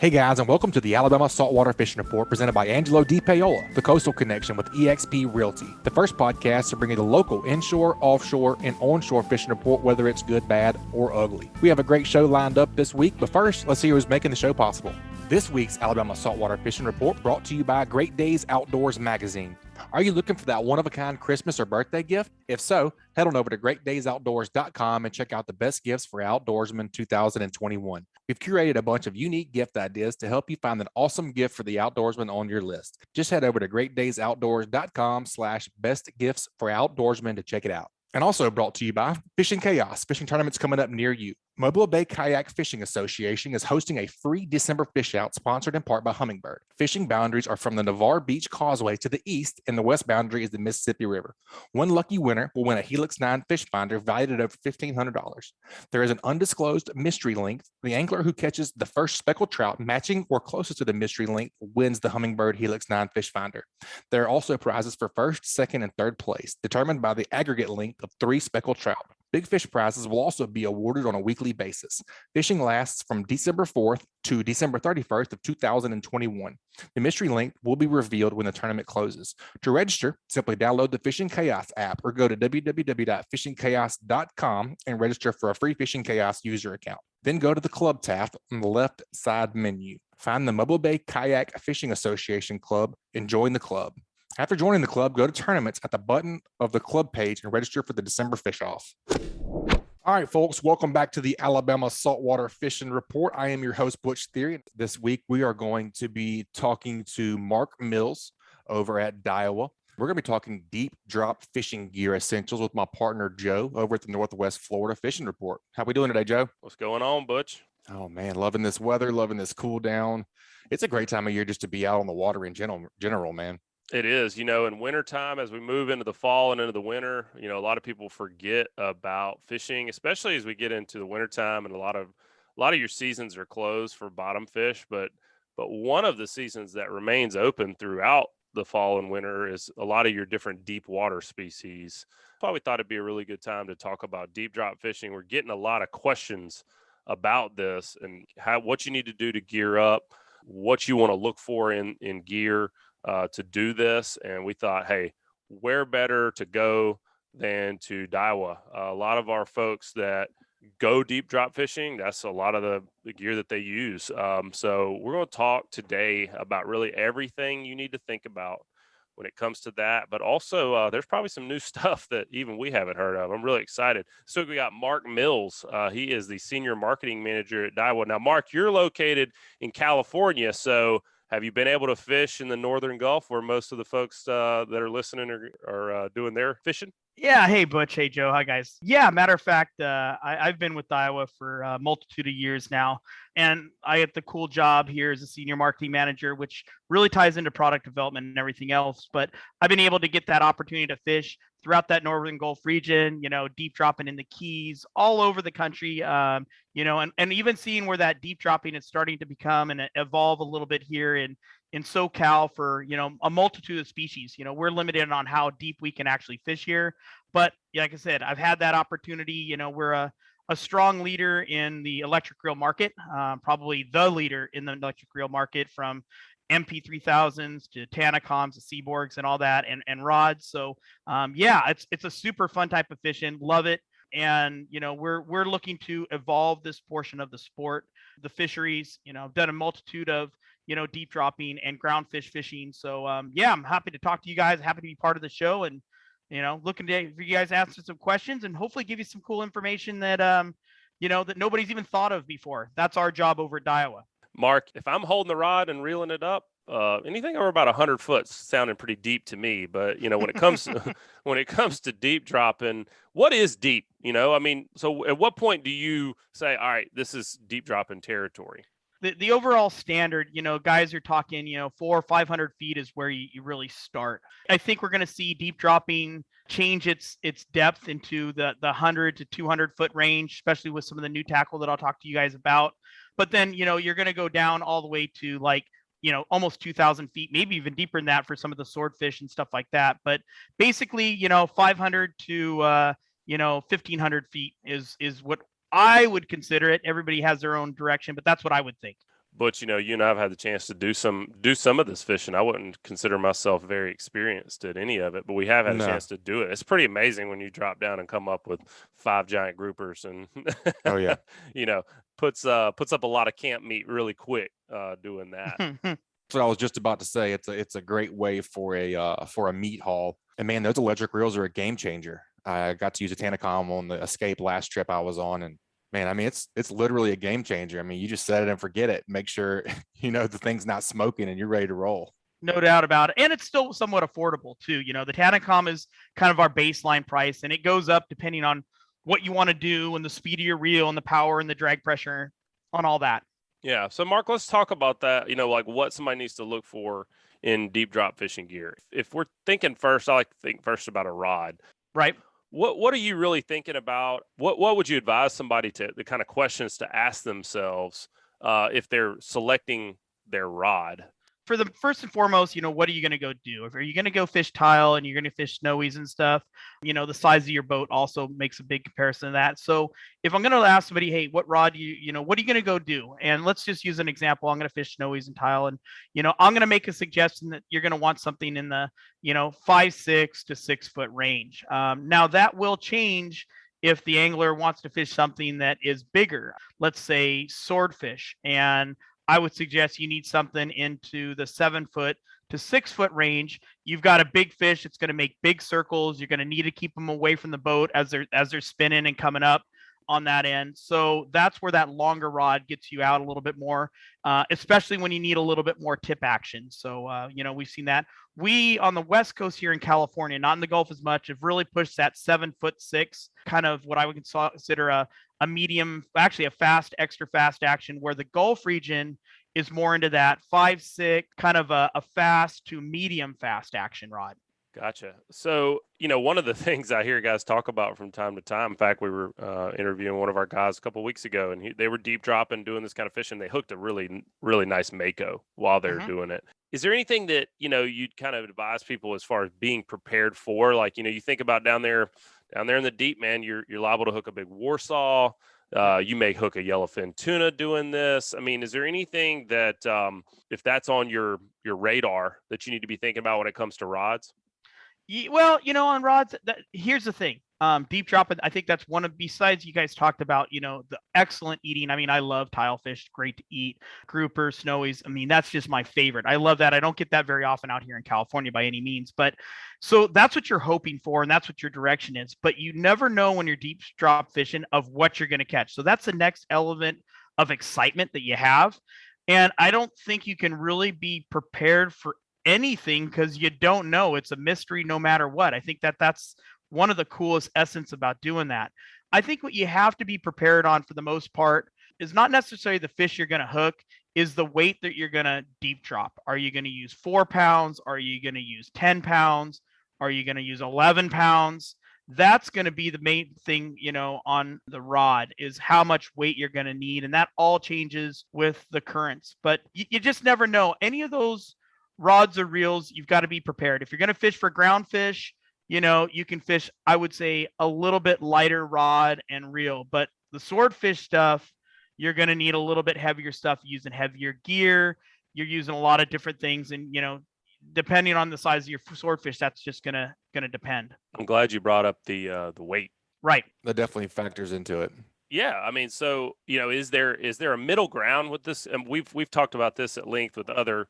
Hey guys, and welcome to the Alabama Saltwater Fishing Report presented by Angelo DePaola, the Coastal Connection with eXp Realty. The first podcast to bring you the local inshore, offshore, and onshore fishing report, whether it's good, bad, or ugly. We have a great show lined up this week, but first, let's see who's making the show possible. This week's Alabama Saltwater Fishing Report brought to you by Great Days Outdoors magazine. Are you looking for that one-of-a-kind Christmas or birthday gift? If so, head on over to greatdaysoutdoors.com and check out the best gifts for outdoorsmen 2021. We've curated a bunch of unique gift ideas to help you find an awesome gift for the outdoorsman on your list. Just head over to greatdaysoutdoors.com/best gifts for outdoorsmen to check it out. And also brought to you by Fishing Chaos, fishing tournaments coming up near you. Mobile Bay Kayak Fishing Association is hosting a free December fish out sponsored in part by Humminbird. Fishing boundaries are from the Navarre Beach Causeway to the east, and the west boundary is the Mississippi River. One lucky winner will win a Helix 9 fish finder valued at over $1,500. There is an undisclosed mystery link. The angler who catches the first speckled trout matching or closest to the mystery link wins the Humminbird Helix 9 fish finder. There are also prizes for first, second, and third place, determined by the aggregate length of 3 speckled trout. Big fish prizes will also be awarded on a weekly basis. Fishing lasts from December 4th to December 31st of 2021. The mystery link will be revealed when the tournament closes. To register, simply download the Fishing Chaos app or go to www.fishingchaos.com and register for a free Fishing Chaos user account. Then go to the Club tab on the left side menu. Find the Mobile Bay Kayak Fishing Association Club and join the club. After joining the club, go to tournaments at the button of the club page and register for the December fish off. All right, folks, welcome back to the Alabama Saltwater Fishing Report. I am your host, Butch Theory. This week, we are going to be talking to Marc Mills over at Daiwa. We're going to be talking deep drop fishing gear essentials with my partner, Joe, over at the Northwest Florida Fishing Report. How we doing today, Joe? What's going on, Butch? Oh, man, loving this weather, loving this cool down. It's a great time of year just to be out on the water in general, man. It is, in wintertime, as we move into the fall and into the winter, a lot of people forget about fishing, especially as we get into the wintertime, and a lot of your seasons are closed for bottom fish. But one of the seasons that remains open throughout the fall and winter is a lot of your different deep water species. That's why we thought it'd be a really good time to talk about deep drop fishing. We're getting a lot of questions about this and what you need to do to gear up, what you want to look for in gear to do this. And we thought, hey, where better to go than to Daiwa? A lot of our folks that go deep drop fishing, that's a lot of the gear that they use. So we're going to talk today about really everything you need to think about when it comes to that. But also, there's probably some new stuff that even we haven't heard of. I'm really excited. So we got Marc Mills. He is the senior marketing manager at Daiwa. Now, Marc, you're located in California, so have you been able to fish in the Northern Gulf where most of the folks that are listening are doing their fishing? Yeah. Hey, Butch. Hey, Joe. Hi, guys. Yeah. Matter of fact, I've been with Daiwa for a multitude of years now, and I get the cool job here as a senior marketing manager, which really ties into product development and everything else. But I've been able to get that opportunity to fish throughout that Northern Gulf region, deep dropping in the Keys, all over the country, and even seeing where that deep dropping is starting to become and evolve a little bit here in SoCal for, a multitude of species. We're limited on how deep we can actually fish here. But like I said, I've had that opportunity. We're a strong leader in the electric reel market, probably the leader in the electric reel market, from MP3000s to Tanacons to Seaborgs and all that, and rods. So it's a super fun type of fishing. Love it. And we're looking to evolve this portion of the sport, the fisheries. I've done a multitude of deep dropping and ground fish fishing. So I'm happy to talk to you guys, happy to be part of the show, and looking for you guys to answer some questions and hopefully give you some cool information that that nobody's even thought of before. That's our job over at Daiwa. Marc, if I'm holding the rod and reeling it up, anything over about 100 foot sounding pretty deep to me. But when it comes to deep dropping, what is deep? So at what point do you say, all right, this is deep dropping territory? The overall standard, guys are talking, 400 or 500 feet is where you really start. I think we're going to see deep dropping change its depth into the 100 to 200 foot range, especially with some of the new tackle that I'll talk to you guys about. But then, you're going to go down all the way to almost 2,000 feet, maybe even deeper than that for some of the swordfish and stuff like that. But basically, 500 to 1,500 feet is what I would consider it. Everybody has their own direction, but that's what I would think. Butch, you and I have had the chance to do some of this fishing. I wouldn't consider myself very experienced at any of it, but we have had a No. chance to do it. It's pretty amazing when you drop down and come up with 5 giant groupers and Oh yeah. puts up a lot of camp meat really quick doing that. That's what I was just about to say. It's a great way for a meat haul. And man, those electric reels are a game changer. I got to use a Tanacon on the Escape last trip I was on, and man, I mean, it's literally a game changer. I mean, you just set it and forget it. Make sure the thing's not smoking and you're ready to roll. No doubt about it. And it's still somewhat affordable too. The Tanacom is kind of our baseline price, and it goes up depending on what you want to do and the speed of your reel and the power and the drag pressure on all that. Yeah. So Mark, let's talk about that. Like what somebody needs to look for in deep drop fishing gear. If we're thinking first, I like to think first about a rod. Right. What are you really thinking about? What would you advise somebody the kind of questions to ask themselves if they're selecting their rod? For the first and foremost, what are you going to go do? If are you going to go fish tile and you're going to fish snowies and stuff, the size of your boat also makes a big comparison to that. So if I'm going to ask somebody, hey, what rod what are you going to go do? And let's just use an example. I'm going to fish snowies and tile, and I'm going to make a suggestion that you're going to want something in the 5'6" to 6 foot range. Now that will change if the angler wants to fish something that is bigger, let's say swordfish, and I would suggest you need something into the 7 foot to 6 foot range. You've got a big fish. It's going to make big circles. You're going to need to keep them away from the boat as they're spinning and coming up on that end. So that's where that longer rod gets you out a little bit more, especially when you need a little bit more tip action. So, we've seen that. We on the West Coast here in California, not in the Gulf as much, have really pushed that 7'6", kind of what I would consider a medium, actually a fast, extra fast action, where the Gulf region is more into that 5'6", kind of a fast to medium fast action rod. Gotcha. So, one of the things I hear guys talk about from time to time, in fact, we were interviewing one of our guys a couple of weeks ago, and they were deep dropping, doing this kind of fishing. They hooked a really, really nice mako while they're doing it. Is there anything that, you'd kind of advise people as far as being prepared for? Like, you think about down there in the deep, man, you're liable to hook a big Warsaw. You may hook a yellowfin tuna doing this. I mean, is there anything that, if that's on your radar, that you need to be thinking about when it comes to rods? Well, on rods, here's the thing. Deep dropping, I think that's one of, besides you guys talked about, the excellent eating. I mean, I love tile fish, great to eat, grouper, snowies. I mean, that's just my favorite. I love that. I don't get that very often out here in California by any means, but so that's what you're hoping for. And that's what your direction is, but you never know when you're deep drop fishing of what you're going to catch. So that's the next element of excitement that you have. And I don't think you can really be prepared for anything because you don't know. It's a mystery no matter what. I think that's one of the coolest essence about doing that. I think what you have to be prepared on for the most part is not necessarily the fish you're going to hook, is the weight that you're going to deep drop. Are you going to use 4 pounds? Are you going to use 10 pounds? Are you going to use 11 pounds? That's going to be the main thing, on the rod, is how much weight you're going to need. And that all changes with the currents, but you just never know. Any of those rods or reels, you've got to be prepared. If you're going to fish for ground fish, you can fish, I would say, a little bit lighter rod and reel, but the swordfish stuff, you're going to need a little bit heavier stuff, using heavier gear. You're using a lot of different things. And, depending on the size of your swordfish, that's just going to depend. I'm glad you brought up the weight. Right. That definitely factors into it. Yeah. I mean, so, is there a middle ground with this? And we've talked about this at length with other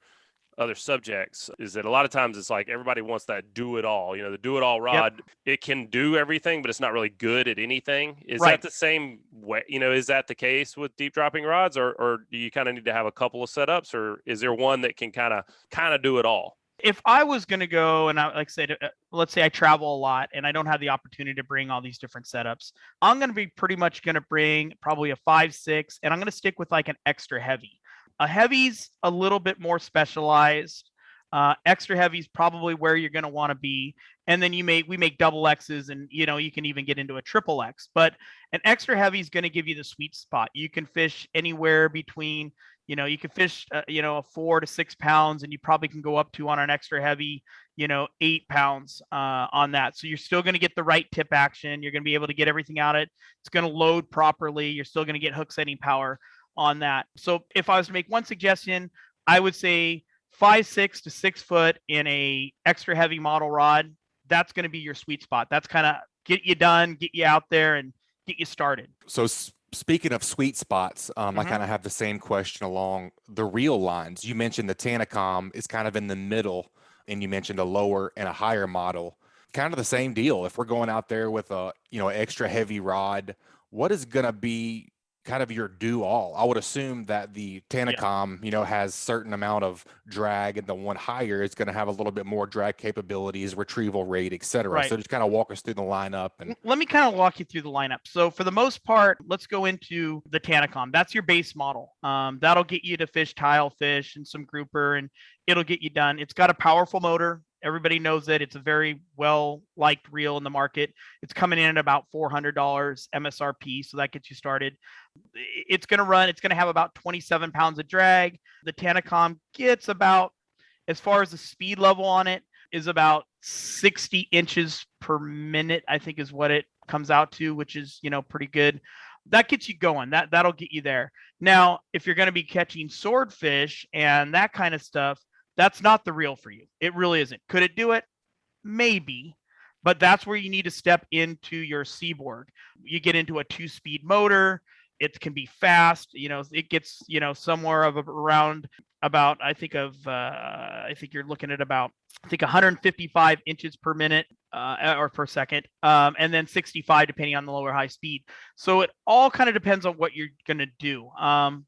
subjects, is that a lot of times it's like everybody wants that do it all, the do it all rod. Yep. It can do everything, but it's not really good at anything. Is that the same way? Is that the case with deep dropping rods, or do you kind of need to have a couple of setups, or is there one that can kind of do it all? If I was going to go, and like I said, let's say I travel a lot and I don't have the opportunity to bring all these different setups, I'm going to be pretty much going to bring probably a 5'6", and I'm going to stick with like an extra heavy. A heavy's a little bit more specialized. Extra heavy's probably where you're going to want to be. And then we make double X's, and, you can even get into a triple X, but an extra heavy is going to give you the sweet spot. You can fish anywhere between, you can fish, 4 to 6 pounds, and you probably can go up to, on an extra heavy, 8 pounds on that. So you're still going to get the right tip action. You're going to be able to get everything out of it. It's going to load properly. You're still going to get hook setting power. on that. So if I was to make one suggestion, I would say 5'6" to 6 foot in a extra heavy model rod. That's going to be your sweet spot. That's kind of get you done, get you out there, and get you started. So speaking of sweet spots, I Mhm. kind of have the same question along the reel lines. You mentioned the Tanacon is kind of in the middle, and you mentioned a lower and a higher model. Kind of the same deal. If we're going out there with a extra heavy rod, what is going to be kind of your do all? I would assume that the Tanacon, has certain amount of drag, and the one higher is going to have a little bit more drag capabilities, retrieval rate, etc. Right. So just kind of walk us through the lineup. And let me kind of walk you through the lineup. So for the most part, let's go into the Tanacon. That's your base model. That'll get you to fish tile fish and some grouper, and it'll get you done. It's got a powerful motor. Everybody knows that. It's a very well-liked reel in the market. It's coming in at about $400 MSRP, so that gets you started. It's going to have about 27 pounds of drag. The Tanacon gets about, as far as the speed level on it, is about 60 inches per minute, I think is what it comes out to, which is, pretty good. That gets you going. That'll get you there. Now, if you're going to be catching swordfish and that kind of stuff, that's not the reel for you. It really isn't. Could it do it? Maybe. But that's where you need to step into your Seaboard. You get into a 2-speed motor. It can be fast. It gets, somewhere of around about, I think you're looking at about, 155 inches per minute or per second, and then 65 depending on the lower high speed. So it all kind of depends on what you're going to do.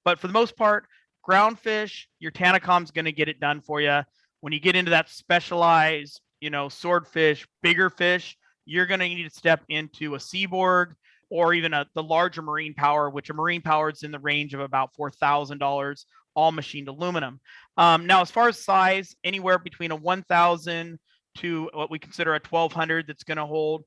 But for the most part, ground fish, your Tanacon's going to get it done for you. When you get into that specialized, swordfish, bigger fish, you're going to need to step into a Seaboard or even the larger marine power, which a marine power is in the range of about $4,000, all machined aluminum. Now, as far as size, anywhere between a 1,000 to what we consider a 1,200 that's going to hold,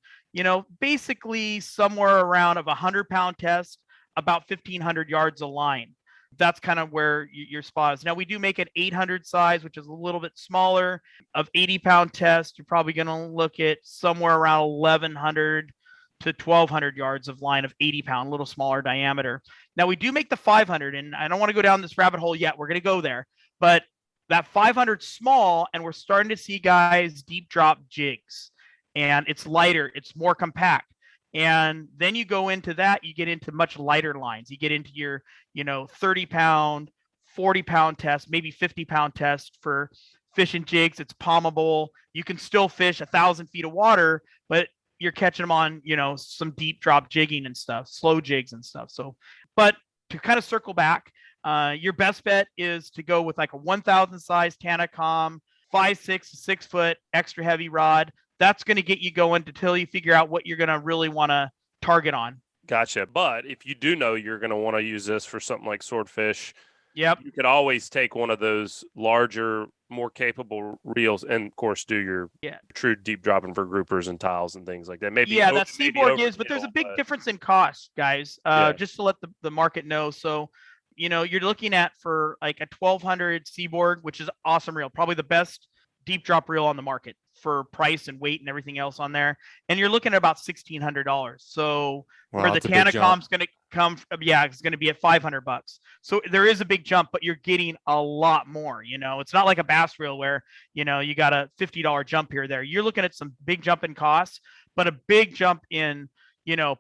basically somewhere around of a 100-pound test, about 1,500 yards of line. That's kind of where your spot is. Now, we do make an 800 size, which is a little bit smaller. Of 80-pound test, you're probably going to look at somewhere around 1,100 to 1,200 yards of line of 80-pound, a little smaller diameter. Now, we do make the 500, and I don't want to go down this rabbit hole yet. We're going to go there. But that 500 small, and we're starting to see guys deep drop jigs. And it's lighter. It's more compact. And then you go into that, you get into much lighter lines. You get into your, 30-pound, 40-pound test, maybe 50-pound test for fishing jigs. It's palmable. You can still fish 1,000 feet of water, but you're catching them on, some deep drop jigging and stuff, slow jigs and stuff. So, but to kind of circle back, your best bet is to go with like a 1,000 size Tanacon, 5'6" to 6 foot extra heavy rod. That's going to get you going until you figure out what you're going to really want to target on. Gotcha. But if you do know you're going to want to use this for something like swordfish, yep, you could always take one of those larger, more capable reels and, of course, do your true deep dropping for groupers and tiles and things like that. Maybe that Seaboard is, but there's a big difference in cost, guys, just to let the market know. So, you're looking at for like a 1,200 Seaboard, which is awesome reel, probably the best deep drop reel on the market for price and weight and everything else on there. And you're looking at about $1,600. So where the Tanacon's going to come, it's going to be at $500. So there is a big jump, but you're getting a lot more. It's not like a bass reel where, you got a $50 jump here or there. You're looking at some big jump in costs, but a big jump in,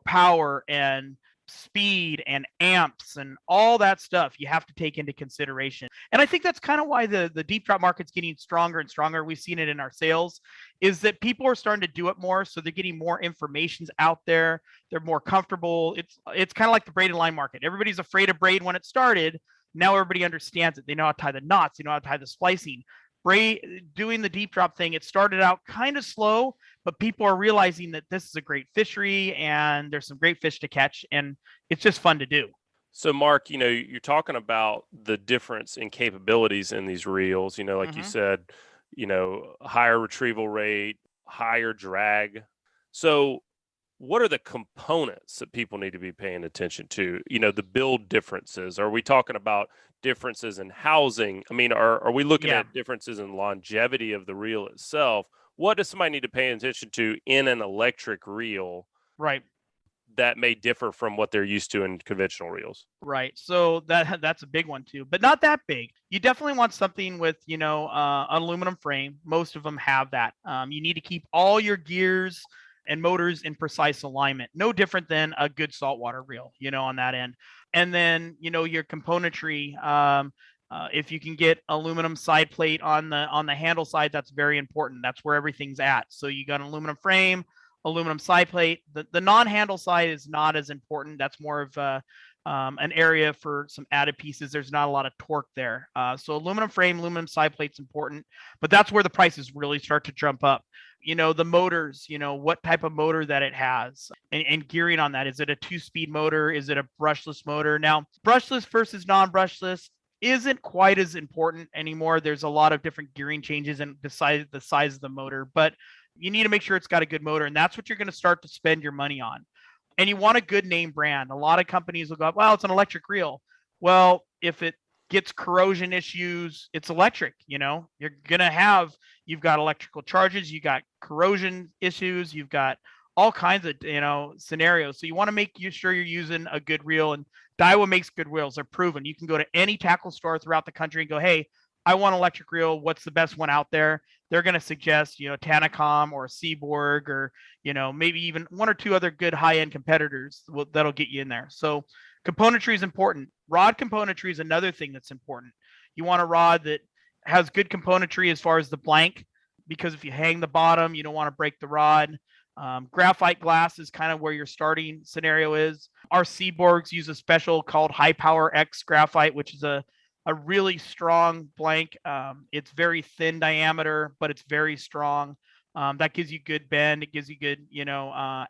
power and speed and amps and all that stuff you have to take into consideration. And I think that's kind of why the deep drop market's getting stronger and stronger. We've seen it in our sales, is that people are starting to do it more. So they're getting more informations out there. They're more comfortable. It's kind of like the braided line market. Everybody's afraid of braid when it started. Now everybody understands it. They know how to tie the knots. They know how to tie the splicing. Doing the deep drop thing, it started out kind of slow, but people are realizing that this is a great fishery and there's some great fish to catch, and it's just fun to do. So, Mark, you're talking about the difference in capabilities in these reels, like you said, higher retrieval rate, higher drag. So what are the components that people need to be paying attention to? The build differences. Are we talking about differences in housing? I mean, are we looking at differences in longevity of the reel itself? What does somebody need to pay attention to in an electric reel? Right. that may differ from what they're used to in conventional reels. Right. So that's a big one too, but not that big. You definitely want something with, an aluminum frame. Most of them have that. You need to keep all your gears and motors in precise alignment. No different than a good saltwater reel, on that end. And then, your componentry. If you can get aluminum side plate on the handle side, that's very important. That's where everything's at. So you got an aluminum frame, aluminum side plate. The non-handle side is not as important. That's more of an area for some added pieces. There's not a lot of torque there. So aluminum frame, aluminum side plate's important, but that's where the prices really start to jump up. The motors, what type of motor that it has and gearing on that. Is it a 2-speed motor? Is it a brushless motor? Now, brushless versus non-brushless isn't quite as important anymore. There's a lot of different gearing changes and the size of the motor, but you need to make sure it's got a good motor, and that's what you're going to start to spend your money on. And you want a good name brand. A lot of companies will go, well, it's an electric reel. Well, if it gets corrosion issues, it's electric. You've got electrical charges, you got corrosion issues, you've got all kinds of scenarios. So you want to make sure you're using a good reel, and Daiwa makes good reels. They're proven. You can go to any tackle store throughout the country and go, hey, I want an electric reel. What's the best one out there? They're going to suggest, Tanacon or Seaborg or, maybe even one or two other good high-end competitors that'll get you in there. So componentry is important. Rod componentry is another thing that's important. You want a rod that has good componentry as far as the blank, because if you hang the bottom, you don't want to break the rod. Graphite glass is kind of where your starting scenario is. Our Seaborgs use a special called High Power X graphite, which is a really strong blank. It's very thin diameter, but it's very strong. That gives you good bend. It gives you good,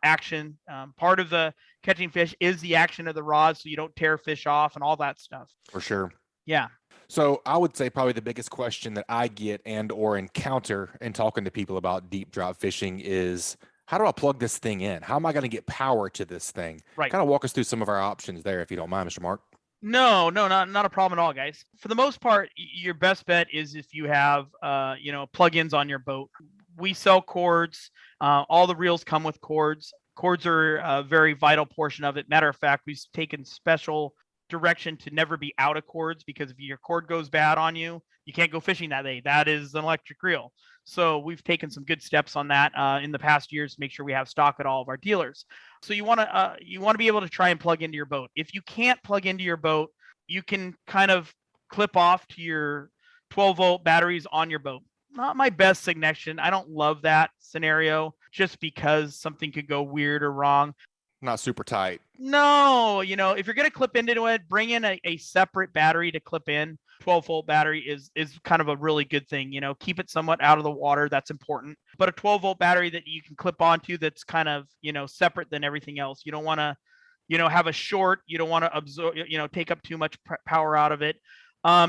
action. Part of the catching fish is the action of the rod, so you don't tear fish off and all that stuff. For sure. Yeah. So I would say probably the biggest question that I get and or encounter in talking to people about deep drop fishing is, how do I plug this thing in? How am I going to get power to this thing? Right. Kind of walk us through some of our options there, if you don't mind, Mr. Mark. No, not a problem at all, guys. For the most part, your best bet is if you have, plugins on your boat. We sell cords. All the reels come with cords. Cords are a very vital portion of it. Matter of fact, we've taken special direction to never be out of cords, because if your cord goes bad on you, you can't go fishing that day. That is an electric reel. So we've taken some good steps on that in the past years to make sure we have stock at all of our dealers. So you want to be able to try and plug into your boat. If you can't plug into your boat, you can kind of clip off to your 12-volt batteries on your boat. Not my best suggestion. I don't love that scenario just because something could go weird or wrong. Not super tight. No, if you're going to clip into it, bring in a separate battery to clip in. 12-volt battery is kind of a really good thing. Keep it somewhat out of the water. That's important. But a 12-volt battery that you can clip onto that's kind of, separate than everything else. You don't want to, have a short. You don't want to absorb, take up too much power out of it.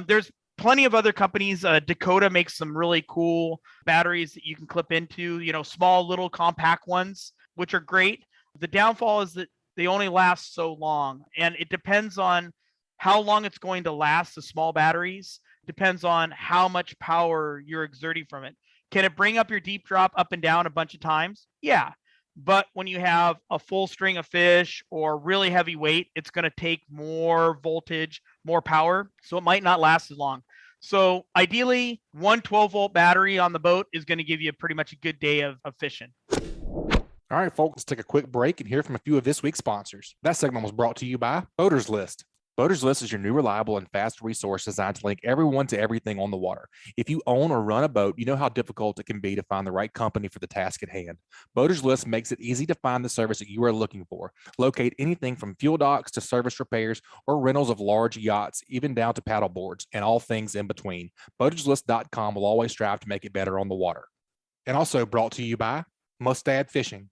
There's plenty of other companies. Dakota makes some really cool batteries that you can clip into, small little compact ones, which are great. The downfall is that they only last so long, and it depends on how long it's going to last. The small batteries depends on how much power you're exerting from it. Can it bring up your deep drop up and down a bunch of times? Yeah. But when you have a full string of fish or really heavy weight, it's going to take more voltage, more power. So it might not last as long. So ideally, one 12-volt battery on the boat is going to give you pretty much a good day of fishing. All right, folks, let's take a quick break and hear from a few of this week's sponsors. That segment was brought to you by Boaters List. Boaters List is your new reliable and fast resource designed to link everyone to everything on the water. If you own or run a boat, you know how difficult it can be to find the right company for the task at hand. Boaters List makes it easy to find the service that you are looking for. Locate anything from fuel docks to service repairs or rentals of large yachts, even down to paddle boards and all things in between. BoatersList.com will always strive to make it better on the water. And also brought to you by Mustad Fishing.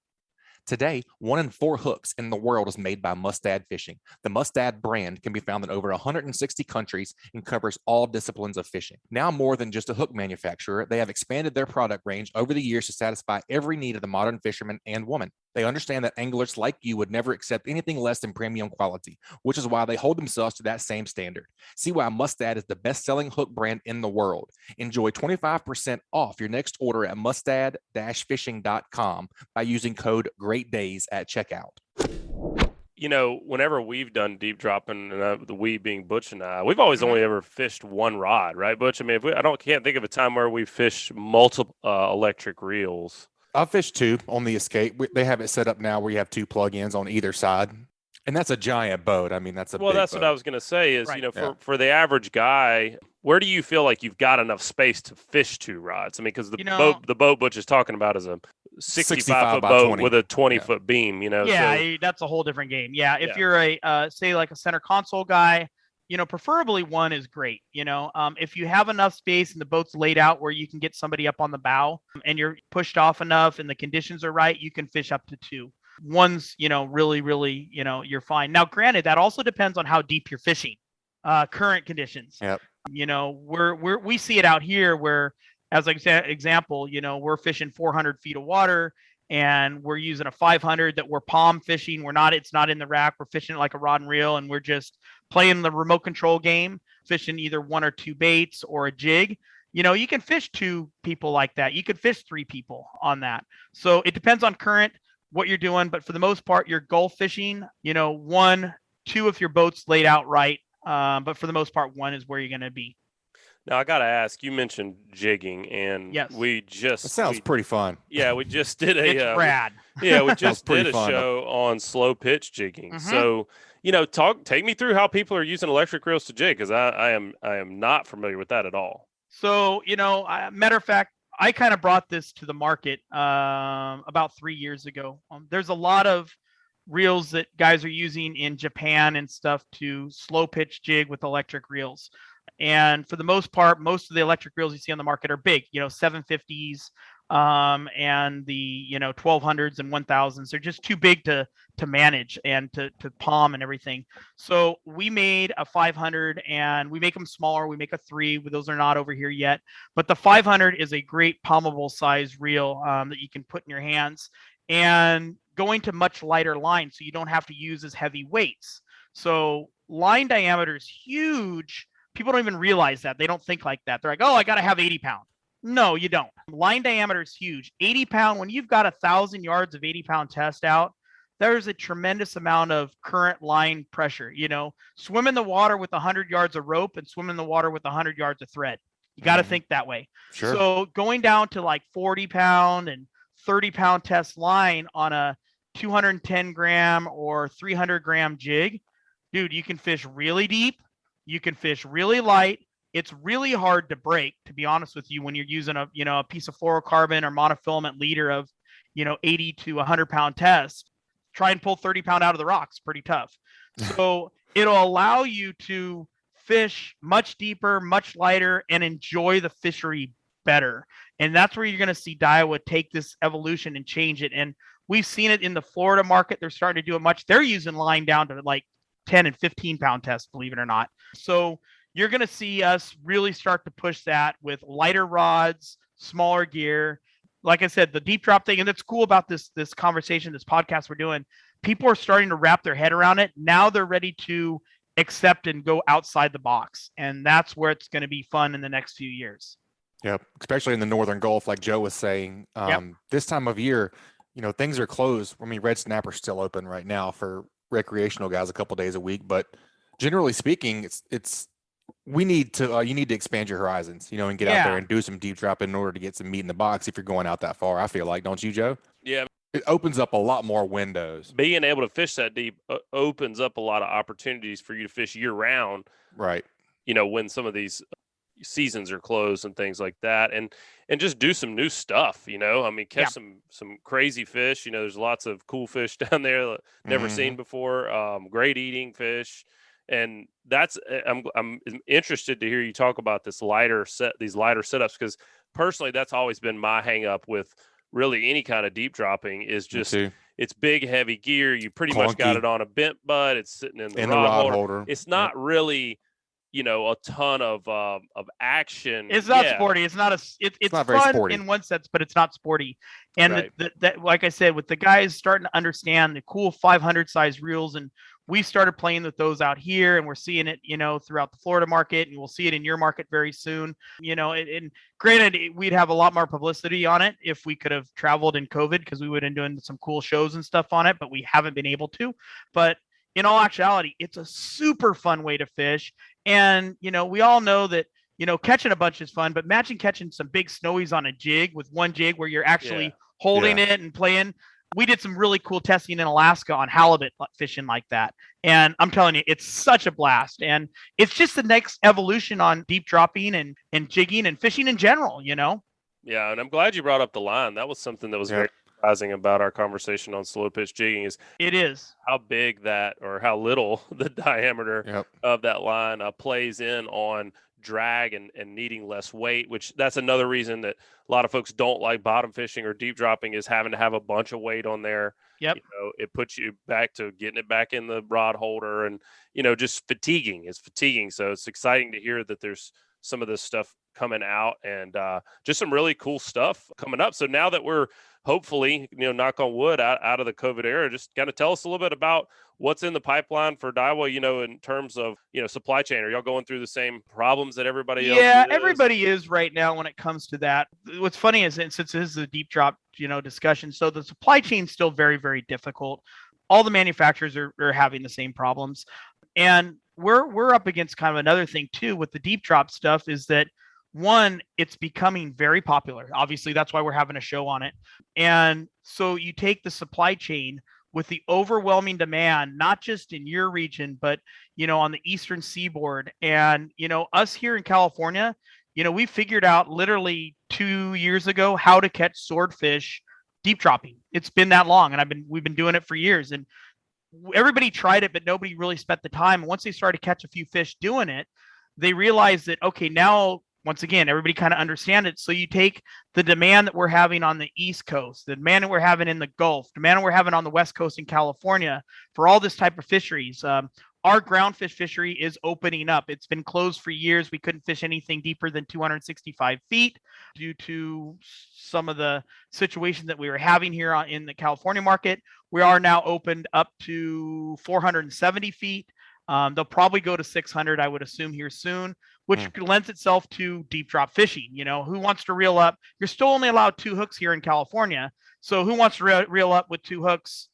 Today, 1 in 4 hooks in the world is made by Mustad Fishing. The Mustad brand can be found in over 160 countries and covers all disciplines of fishing. Now more than just a hook manufacturer, they have expanded their product range over the years to satisfy every need of the modern fisherman and woman. They understand that anglers like you would never accept anything less than premium quality, which is why they hold themselves to that same standard. See why Mustad is the best-selling hook brand in the world. Enjoy 25% off your next order at mustad-fishing.com by using code GREATDAYS at checkout. whenever we've done deep dropping, and the we being Butch and I, we've always only ever fished one rod, right, Butch? I mean, can't think of a time where we fished multiple electric reels. I've fished two on the Escape. They have it set up now where you have two plug-ins on either side. And that's a giant boat. I mean, that's a big that's boat. what I was going to say is, Right. For the average guy, where do you feel like you've got enough space to fish two rods? I mean, because the boat Butch is talking about is a 65-foot by boat 20. with a 20-foot beam, Yeah, that's a whole different game. Yeah, if Yeah. you're a say like a center console guy, preferably one is great. If you have enough space and the boat's laid out where you can get somebody up on the bow and you're pushed off enough and the conditions are right, you can fish up to two. One's, really, really, you're fine. Now, granted, that also depends on how deep you're fishing, current conditions. Yep. We see it out here where, as an example, we're fishing 400 feet of water and we're using a 500 that we're palm fishing. It's not in the rack. We're fishing it like a rod and reel, and we're just playing the remote control game, fishing either one or two baits or a jig. You can fish two people like that. You could fish three people on that. So it depends on current, what you're doing, but for the most part, you're gulf fishing, one, two, if your boat's laid out right. But for the most part, one is where you're going to be. Now, I got to ask, you mentioned jigging, and yes. That sounds pretty fun. Yeah, we just did it's rad. We just did a fun. show on slow pitch jigging. So, take me through how people are using electric reels to jig, because I am not familiar with that at all. So, matter of fact, I kind of brought this to the market about 3 years ago. There's a lot of reels that guys are using in Japan and stuff to slow pitch jig with electric reels. And for the most part, most of the electric reels you see on the market are big, 750s and the 1200s and 1000s. They're just too big to manage and to palm and everything. So we made a 500, and we make them smaller. We make a 3. Those are not over here yet, but the 500 is a great palmable size reel that you can put in your hands, and going to much lighter line, so you don't have to use as heavy weights. So line diameter is huge. People don't even realize that. They don't think like that. They're like, oh, I got to have 80 pound. No, you don't. Line diameter is huge. 80 pound, when you've got 1,000 yards of 80 pound test out, there's a tremendous amount of current line pressure. Swim in the water with 100 yards of rope and swim in the water with 100 yards of thread. You got to think that way. Sure. So going down to like 40 pound and 30 pound test line on a 210 gram or 300 gram jig, dude, you can fish really deep. You can fish really light. It's really hard to break, to be honest with you, when you're using a piece of fluorocarbon or monofilament leader of 80 to 100 pound test. Try and pull 30 pound out of the rocks. Pretty tough. So it'll allow you to fish much deeper, much lighter, and enjoy the fishery better. And that's where you're going to see Daiwa take this evolution and change it. And we've seen it in the Florida market. They're starting to do it much. They're using line down to like 10 and 15 pound tests, believe it or not. So you're going to see us really start to push that with lighter rods, smaller gear. Like I said, the deep drop thing, and that's cool about this conversation, this podcast we're doing. People are starting to wrap their head around it. Now they're ready to accept and go outside the box. And that's where it's going to be fun in the next few years. Yep. Especially in the Northern Gulf, like Joe was saying, this time of year, things are closed. I mean, red snapper's still open right now for recreational guys a couple days a week, but generally speaking, you need to expand your horizons, and get out there and do some deep drop in order to get some meat in the box if you're going out that far. I feel like, don't you, Joe? Yeah. It opens up a lot more windows. Being able to fish that deep opens up a lot of opportunities for you to fish year round. Right. When some of these seasons are closed and things like that, and just do some new stuff, I mean, catch some crazy fish. There's lots of cool fish down there never seen before, great eating fish. And that's, I'm interested to hear you talk about these lighter setups, because personally, that's always been my hang up with really any kind of deep dropping is just, it's big, heavy gear. You pretty much got it on a bent butt. It's sitting in the rod holder. It's not really, a ton of action. It's not sporty. It's not it's not fun sporty in one sense, but it's not sporty. And that, like I said, with the guys starting to understand the cool 500 size reels, and we started playing with those out here, and we're seeing it, throughout the Florida market, and we'll see it in your market very soon. And granted, we'd have a lot more publicity on it if we could have traveled in COVID, because we would have been doing some cool shows and stuff on it, but we haven't been able to. But in all actuality, it's a super fun way to fish. And, we all know that, catching a bunch is fun, but imagine catching some big snowies on a jig with one jig where you're actually holding it and playing. We did some really cool testing in Alaska on halibut fishing like that. And I'm telling you, it's such a blast. And it's just the next evolution on deep dropping and jigging and fishing in general, Yeah, and I'm glad you brought up the line. That was something that was very surprising about our conversation on slow pitch jigging is how big that or how little the diameter of that line plays in on drag and needing less weight, which that's another reason that a lot of folks don't like bottom fishing or deep dropping is having to have a bunch of weight on there. It puts you back to getting it back in the rod holder and, just fatiguing. It's fatiguing. So it's exciting to hear that there's some of this stuff coming out and just some really cool stuff coming up. So now that we're hopefully, knock on wood, out of the COVID era, just kind of tell us a little bit about what's in the pipeline for Daiwa, in terms of, supply chain. Are y'all going through the same problems that everybody else is? Yeah, everybody is right now when it comes to that. What's funny is, since this is a deep drop, discussion, so the supply chain is still very, very difficult. All the manufacturers are having the same problems. And we're up against kind of another thing too with the deep drop stuff is that one, it's becoming very popular. Obviously, that's why we're having a show on it. And so you take the supply chain with the overwhelming demand, not just in your region, but, on the Eastern Seaboard and, us here in California, we figured out literally 2 years ago how to catch swordfish deep dropping. It's been that long and we've been doing it for years. And everybody tried it, but nobody really spent the time. And once they started to catch a few fish doing it, they realized that, okay, now, once again, everybody kind of understand it. So you take the demand that we're having on the East Coast, the demand that we're having in the Gulf, the demand that we're having on the West Coast in California for all this type of fisheries. Our groundfish fishery is opening up. It's been closed for years. We couldn't fish anything deeper than 265 feet due to some of the situations that we were having here in the California market. We are now opened up to 470 feet. They'll probably go to 600, I would assume, here soon, which lends itself to deep drop fishing. Who wants to reel up? You're still only allowed 2 hooks here in California. So who wants to reel up with 2 hooks,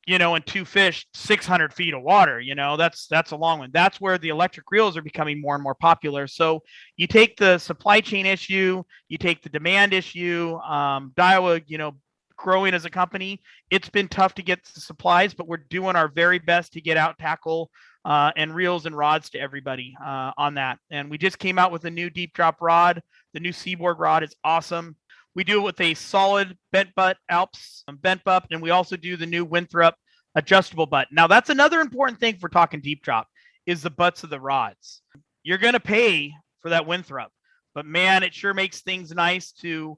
and 2 fish 600 feet of water? That's a long one. That's where the electric reels are becoming more and more popular. So you take the supply chain issue, you take the demand issue, Daiwa, growing as a company, it's been tough to get the supplies, but we're doing our very best to get out tackle and reels and rods to everybody on that. And we just came out with a new deep drop rod. The new Seaboard rod is awesome. We do it with a solid bent butt Alps bent butt, and we also do the new Winthrop adjustable butt. Now, that's another important thing for talking deep drop is the butts of the rods. You're going to pay for that Winthrop, but man, it sure makes things nice to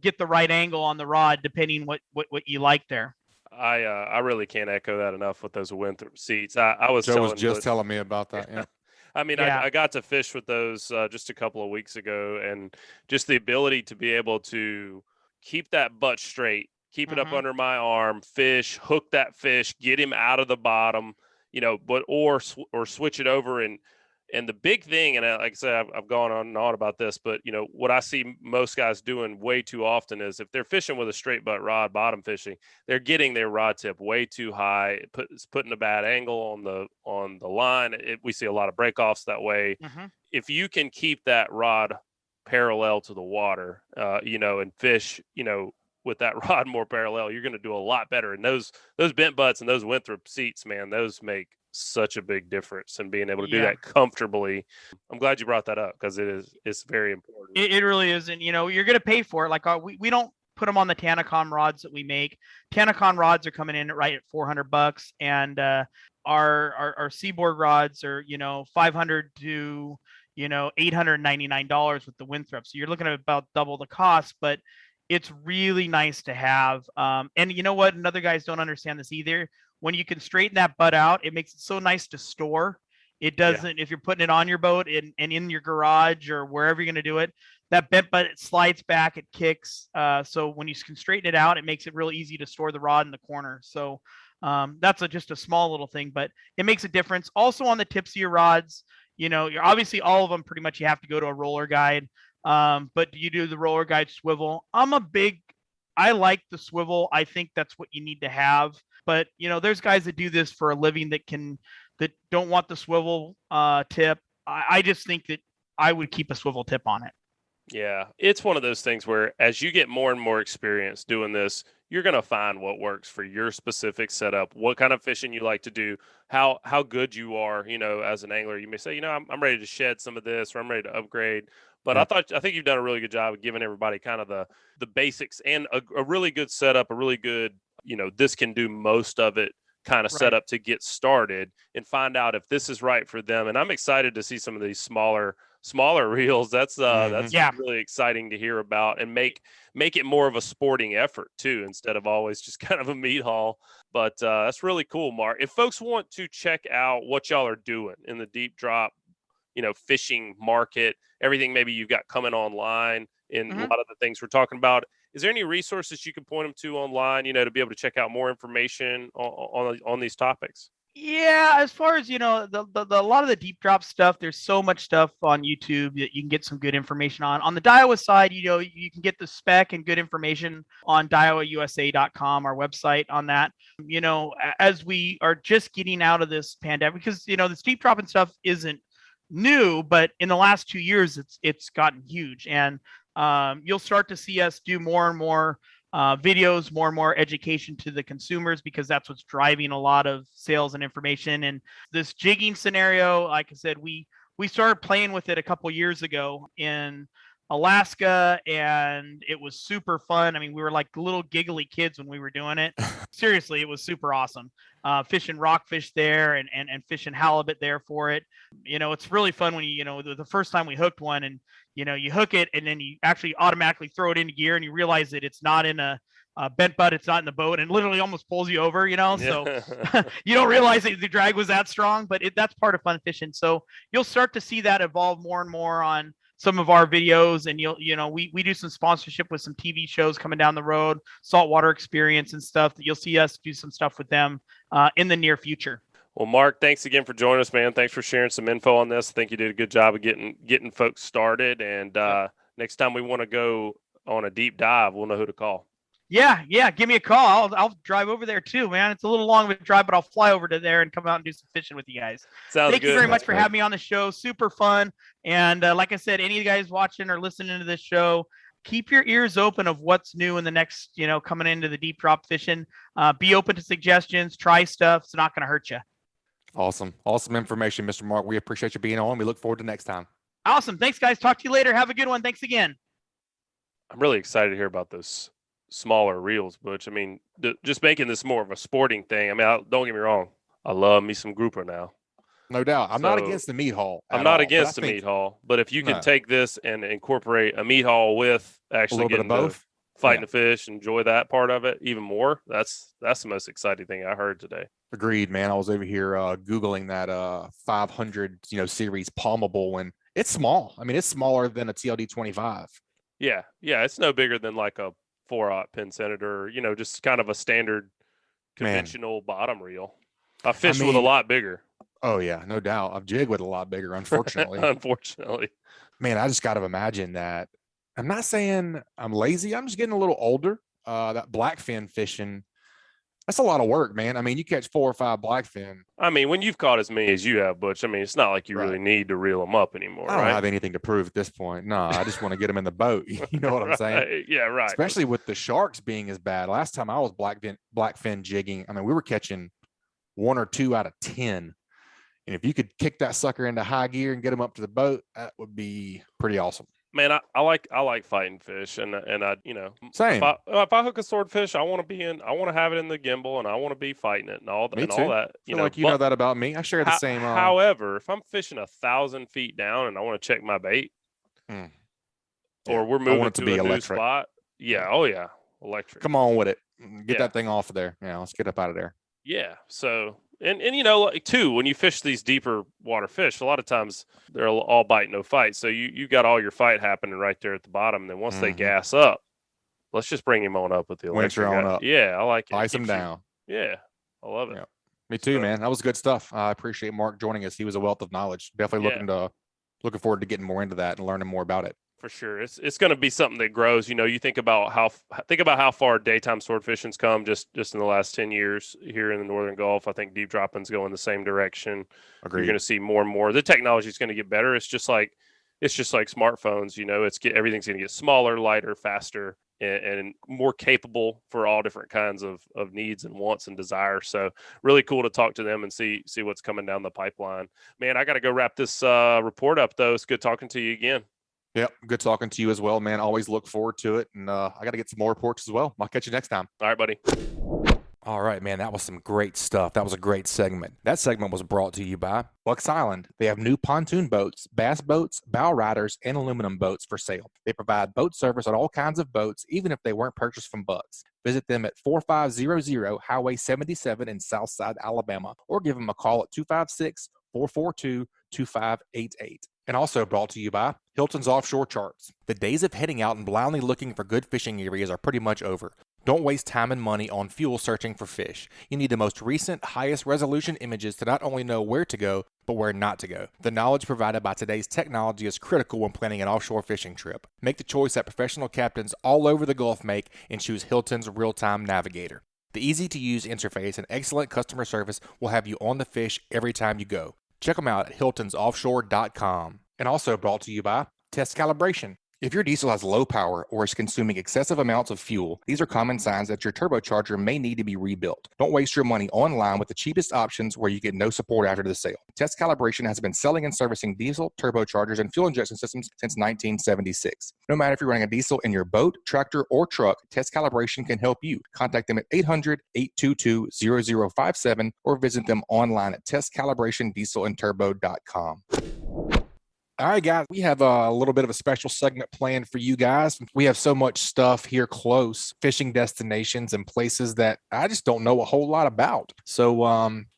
get the right angle on the rod, depending what you like there. I really can't echo that enough with those Winthrop seats. I was Joe was just telling me about that. Yeah. I got to fish with those just a couple of weeks ago, and just the ability to be able to keep that butt straight, keep it up under my arm, fish, hook that fish, get him out of the bottom, or switch it over. And the big thing, and like I said, I've gone on and on about this, but what I see most guys doing way too often is if they're fishing with a straight butt rod, bottom fishing, they're getting their rod tip way too high. It's putting a bad angle on the line. We see a lot of breakoffs that way. If you can keep that rod parallel to the water, and fish, with that rod more parallel, you're going to do a lot better. And those bent butts and those Winthrop seats, man, those make such a big difference in being able to do that comfortably. I'm glad you brought that up because it's very important. It really is. And, you're going to pay for it. Like we don't put them on the Tanacon rods that we make. Tanacon rods are coming in right at $400, and our Seaboard rods are, $500 to, $899 with the Winthrop. So you're looking at about double the cost, but it's really nice to have. And you know what? And other guys don't understand this either. When you can straighten that butt out, it makes it so nice to store. It doesn't, if you're putting it on your boat and in your garage or wherever you're going to do it, that bent butt, it slides back, it kicks. So when you can straighten it out, it makes it real easy to store the rod in the corner. So that's just a small little thing, but it makes a difference. Also on the tips of your rods, you're obviously all of them pretty much you have to go to a roller guide. But you do the roller guide swivel. I like the swivel. I think that's what you need to have. But there's guys that do this for a living that don't want the swivel tip. I just think that I would keep a swivel tip on it. Yeah, it's one of those things where as you get more and more experience doing this, you're going to find what works for your specific setup, what kind of fishing you like to do, how good you are, as an angler. You may say, I'm ready to shed some of this, or I'm ready to upgrade. But I think you've done a really good job of giving everybody kind of the basics and a really good setup, a really good, this can do most of it kind of setup to get started and find out if this is right for them. And I'm excited to see some of these smaller reels. That's really exciting to hear about, and make it more of a sporting effort too, instead of always just kind of a meat haul. But that's really cool, Mark. If folks want to check out what y'all are doing in the deep drop, fishing market, everything maybe you've got coming online in a lot of the things we're talking about, is there any resources you can point them to online, to be able to check out more information on these topics? Yeah, as far as a lot of the deep drop stuff, there's so much stuff on YouTube that you can get some good information on. On the Daiwa side, you can get the spec and good information on DaiwaUSA.com, our website on that. As we are just getting out of this pandemic, because this deep dropping stuff isn't new, but in the last 2 years, it's gotten huge, and you'll start to see us do more and more videos, more and more education to the consumers, because that's what's driving a lot of sales and information. And this jigging scenario, like I said, we started playing with it a couple years ago in Alaska, and it was super fun. I mean, we were like little giggly kids when we were doing it. Seriously, it was super awesome. Fishing rockfish there and fishing halibut there for it. It's really fun when the first time we hooked one, and you hook it and then you actually automatically throw it into gear, and you realize that it's not in a bent butt, it's not in the boat, and literally almost pulls you over, so you don't realize that the drag was that strong, but that's part of fun fishing. So you'll start to see that evolve more and more on some of our videos, and we do some sponsorship with some TV shows coming down the road, Saltwater Experience and stuff, that you'll see us do some stuff with them in the near future. Well, Mark, thanks again for joining us, man. Thanks for sharing some info on this. I think you did a good job of getting folks started. And next time we want to go on a deep dive, we'll know who to call. Yeah. Give me a call. I'll drive over there too, man. It's a little long of a drive, but I'll fly over to there and come out and do some fishing with you guys. Thank you very much for having me on the show. Super fun. And like I said, any of you guys watching or listening to this show, keep your ears open of what's new in the next, coming into the deep drop fishing. Be open to suggestions. Try stuff. It's not going to hurt you. Awesome information, Mr. Mark. We appreciate you being on. We look forward to next time. Awesome. Thanks, guys. Talk to you later. Have a good one. Thanks again. I'm really excited to hear about those smaller reels, Butch. I mean, just making this more of a sporting thing. I mean, don't get me wrong. I love me some grouper now. No doubt. I'm not against the meat haul. I'm not against the meat haul, but if you can take this and incorporate a meat haul with actually getting both, fighting the fish, enjoy that part of it even more, that's the most exciting thing I heard today. Agreed, man. I was over here Googling that 500 series palmable, and it's small. I mean, it's smaller than a TLD 25. Yeah, it's no bigger than like a 4/0 Penn Senator, just kind of a standard conventional bottom reel. I fished with a lot bigger. Oh yeah, no doubt. I've jigged with a lot bigger, unfortunately. Unfortunately. Man, I just got to imagine that. I'm not saying I'm lazy. I'm just getting a little older. That blackfin fishing, that's a lot of work, man. I mean, you catch 4 or 5 blackfin. I mean, when you've caught as many as you have, Butch, I mean, it's not like you really need to reel them up anymore, I don't have anything to prove at this point. No, I just want to get them in the boat. You know what I'm saying? Yeah, right. Especially with the sharks being as bad. Last time I was blackfin jigging, I mean, we were catching 1 or 2 out of 10. And if you could kick that sucker into high gear and get them up to the boat, that would be pretty awesome. Man, I like fighting fish, and I same. If I hook a swordfish, I want to have it in the gimbal, and I want to be fighting it and all that. All that. You know that about me. I share the same. However, if I'm fishing 1,000 feet down and I want to check my bait, or we're moving to a new spot, electric. Come on with it. Get that thing off of there. Yeah, let's get up out of there. Yeah. So. And like too, when you fish these deeper water fish, a lot of times they're all bite, no fight. So you got all your fight happening right there at the bottom. And then once they gas up, let's just bring him on up with the electric. On up. Yeah, I like it. Ice him down. Yeah, I love it. Yeah. Me too, man. That was good stuff. I appreciate Mark joining us. He was a wealth of knowledge. Definitely looking forward to getting more into that and learning more about it. For sure. It's going to be something that grows. You think about how far daytime sword fishing's come just in the last 10 years here in the Northern Gulf. I think deep dropping's going the same direction. Agreed. You're going to see more and more. The technology is going to get better. It's just like smartphones, everything's going to get smaller, lighter, faster, and more capable for all different kinds of needs and wants and desires. So really cool to talk to them and see what's coming down the pipeline. Man, I got to go wrap this report up though. It's good talking to you again. Yep. Good talking to you as well, man. Always look forward to it. And I got to get some more reports as well. I'll catch you next time. All right, buddy. All right, man. That was some great stuff. That was a great segment. That segment was brought to you by Bucks Island. They have new pontoon boats, bass boats, bow riders, and aluminum boats for sale. They provide boat service on all kinds of boats, even if they weren't purchased from Bucks. Visit them at 4500 Highway 77 in Southside, Alabama, or give them a call at 256-442-2588. And also brought to you by Hilton's Offshore Charts. The days of heading out and blindly looking for good fishing areas are pretty much over. Don't waste time and money on fuel searching for fish. You need the most recent, highest resolution images to not only know where to go, but where not to go. The knowledge provided by today's technology is critical when planning an offshore fishing trip. Make the choice that professional captains all over the Gulf make and choose Hilton's Real-Time Navigator. The easy-to-use interface and excellent customer service will have you on the fish every time you go. Check them out at hiltonsoffshore.com. And also brought to you by Test Calibration. If your diesel has low power or is consuming excessive amounts of fuel, these are common signs that your turbocharger may need to be rebuilt. Don't waste your money online with the cheapest options where you get no support after the sale. Test Calibration has been selling and servicing diesel, turbochargers, and fuel injection systems since 1976. No matter if you're running a diesel in your boat, tractor, or truck, Test Calibration can help you. Contact them at 800-822-0057 or visit them online at testcalibrationdieselandturbo.com. All right, guys, we have a little bit of a special segment planned for you guys. We have so much stuff here close, fishing destinations and places that I just don't know a whole lot about. So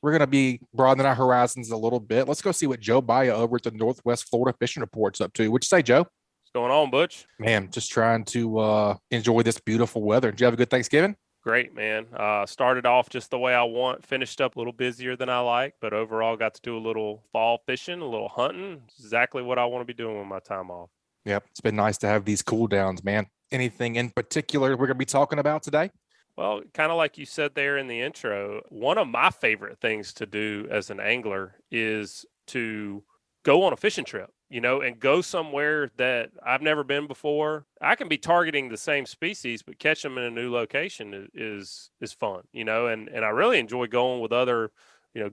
we're going to be broadening our horizons a little bit. Let's go see what Joe Baya over at the Northwest Florida Fishing Report's up to. What'd you say, Joe? What's going on, Butch? Man, just trying to enjoy this beautiful weather. Did you have a good Thanksgiving? Great, man. Started off just the way I want, finished up a little busier than I like, but overall got to do a little fall fishing, a little hunting. Exactly what I want to be doing with my time off. Yep. It's been nice to have these cool downs, man. Anything in particular we're going to be talking about today? Well, kind of like you said there in the intro, one of my favorite things to do as an angler is to go on a fishing trip, and go somewhere that I've never been before. I can be targeting the same species, but catch them in a new location is fun, and I really enjoy going with other,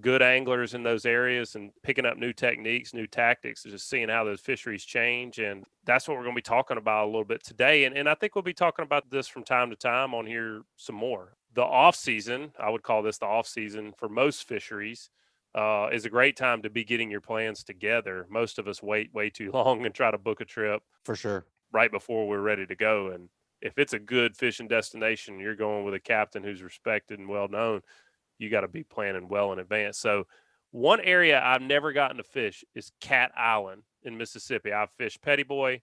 good anglers in those areas and picking up new techniques, new tactics, and just seeing how those fisheries change. And that's what we're going to be talking about a little bit today. And I think we'll be talking about this from time to time on here some more. The off season, I would call this the off season for most fisheries, is a great time to be getting your plans together. Most of us wait way too long and try to book a trip For sure. right before we're ready to go. And if it's a good fishing destination, you're going with a captain who's respected and well known, you got to be planning well in advance. So one area I've never gotten to fish is Cat Island in Mississippi. I've fished Petty Boy,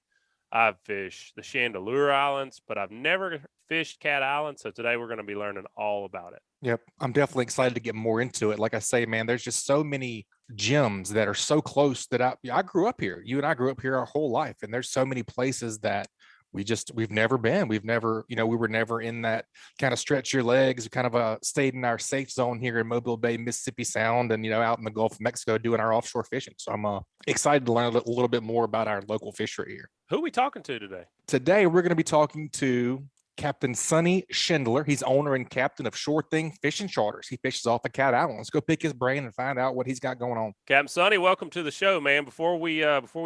I've fished the Schindler Islands, but I've never fished Cat Island. So today we're going to be learning all about it. Yep. I'm definitely excited to get more into it. Like I say, man, there's just so many gems that are so close that I grew up here. You and I grew up here our whole life. And there's so many places that we've never been. We were never in that kind of stretch your legs, kind of stayed in our safe zone here in Mobile Bay, Mississippi Sound, and, out in the Gulf of Mexico doing our offshore fishing. So I'm excited to learn a little bit more about our local fishery here. Who are we talking to today? Today, we're going to be talking to Captain Sonny Schindler. He's owner and captain of Sure Thing Fishing Charters. He fishes off of Cat Island. Let's go pick his brain and find out what he's got going on. Captain Sonny, welcome to the show, man. Before we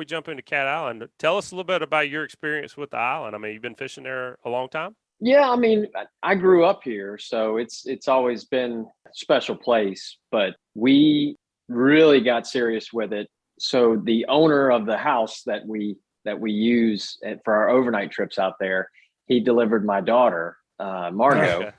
jump into Cat Island, tell us a little bit about your experience with the island. I mean, you've been fishing there a long time? Yeah, I mean, I grew up here, so it's always been a special place, but we really got serious with it. So the owner of the house that we use for our overnight trips out there, he delivered my daughter, Margot.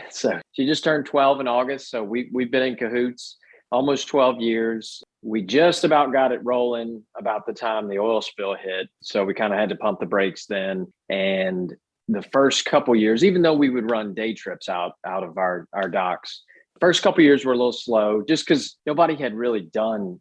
So she just turned 12 in August. So we've been in cahoots almost 12 years. We just about got it rolling about the time the oil spill hit. So we kind of had to pump the brakes then. And the first couple years, even though we would run day trips out of our docks, first couple years were a little slow just because nobody had really done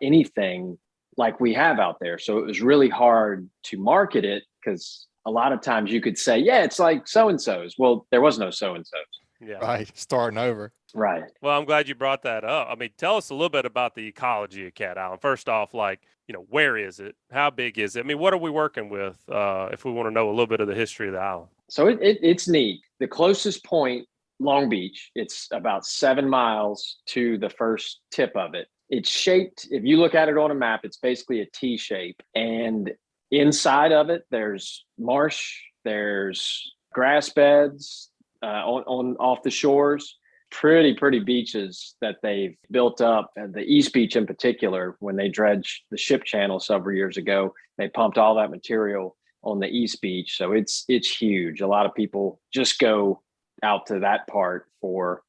anything like we have out there. So it was really hard to market it because a lot of times you could say, yeah, it's like so-and-so's. Well, there was no so-and-so's. Yeah. Right. Starting over. Right. Well, I'm glad you brought that up. I mean, tell us a little bit about the ecology of Cat Island. First off, like, where is it? How big is it? I mean, what are we working with if we want to know a little bit of the history of the island? So it's neat. The closest point, Long Beach, it's about 7 miles to the first tip of it. It's shaped, if you look at it on a map, it's basically a T shape. And inside of it, there's marsh, there's grass beds on off the shores. Pretty beaches that they've built up. The East Beach in particular, when they dredged the ship channel several years ago, they pumped all that material on the East Beach. So it's huge. A lot of people just go out to that part for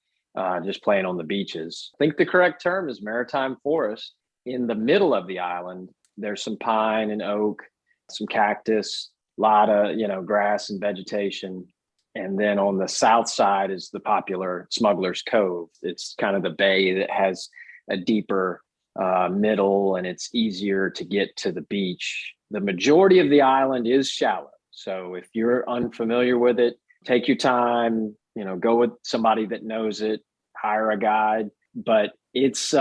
just playing on the beaches. I think the correct term is maritime forest. In the middle of the island, there's some pine and oak, some cactus, a lot of, grass and vegetation. And then on the south side is the popular Smuggler's Cove. It's kind of the bay that has a deeper middle, and it's easier to get to the beach. The majority of the island is shallow. So if you're unfamiliar with it, take your time, go with somebody that knows it, hire a guide. But it's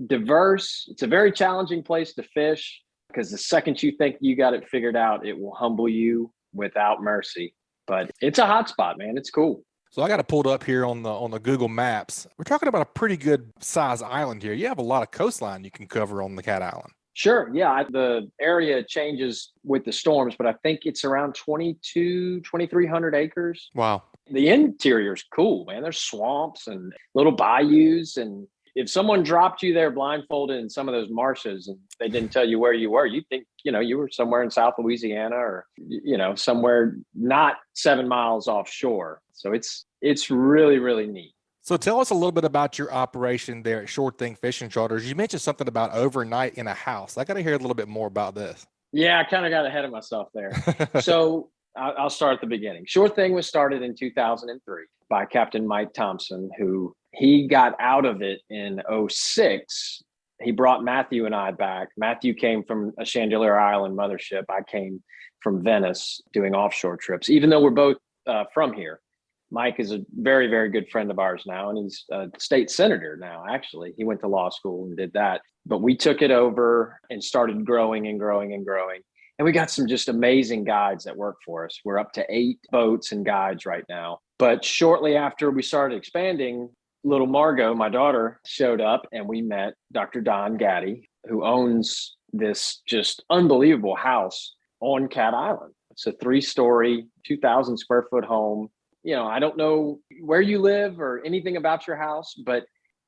diverse. It's a very challenging place to fish because the second you think you got it figured out, it will humble you without mercy. But it's a hot spot, man. It's cool. So I got it pulled up here on the Google Maps. We're talking about a pretty good size island here. You have a lot of coastline you can cover on the Cat Island. Sure. Yeah. The area changes with the storms, but I think it's around 2,300 acres. Wow. The interior's cool, man. There's swamps and little bayous. And if someone dropped you there blindfolded in some of those marshes and they didn't tell you where you were, you'd think, you were somewhere in South Louisiana or, somewhere not 7 miles offshore. So it's really, really neat. So tell us a little bit about your operation there at Shore Thing Fishing Charters. You mentioned something about overnight in a house. I got to hear a little bit more about this. Yeah, I kind of got ahead of myself there. So I'll start at the beginning. Shore Thing was started in 2003 by Captain Mike Thompson, who he got out of it in 2006. He brought Matthew and I back. Matthew came from a Schindler Island mothership. I came from Venice doing offshore trips, even though we're both from here. Mike is a very, very good friend of ours now, and he's a state senator now, actually. He went to law school and did that. But we took it over and started growing and growing and growing. And we got some just amazing guides that work for us. We're up to 8 boats and guides right now. But shortly after we started expanding, little Margot, my daughter, showed up and we met Dr. Don Gaddy, who owns this just unbelievable house on Cat Island. It's a 3-story, 2,000 square foot home. I don't know where you live or anything about your house, but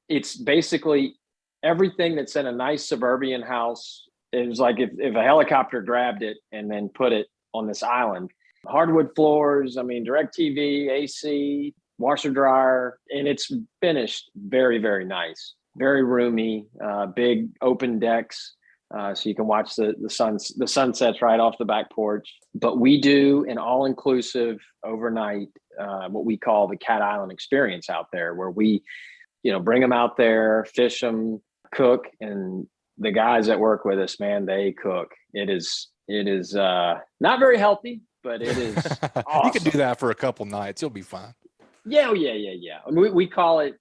it's basically everything that's in a nice suburban house. It was like if a helicopter grabbed it and then put it on this island. Hardwood floors, direct TV, AC, washer dryer, and it's finished very, very nice, very roomy, big open decks. So you can watch the sunsets right off the back porch. But we do an all-inclusive overnight, what we call the Cat Island experience out there, where we, bring them out there, fish them, cook, and the guys that work with us, man, they cook. It is not very healthy, but it is awesome. You can do that for a couple nights. You'll be fine. Yeah. We call it,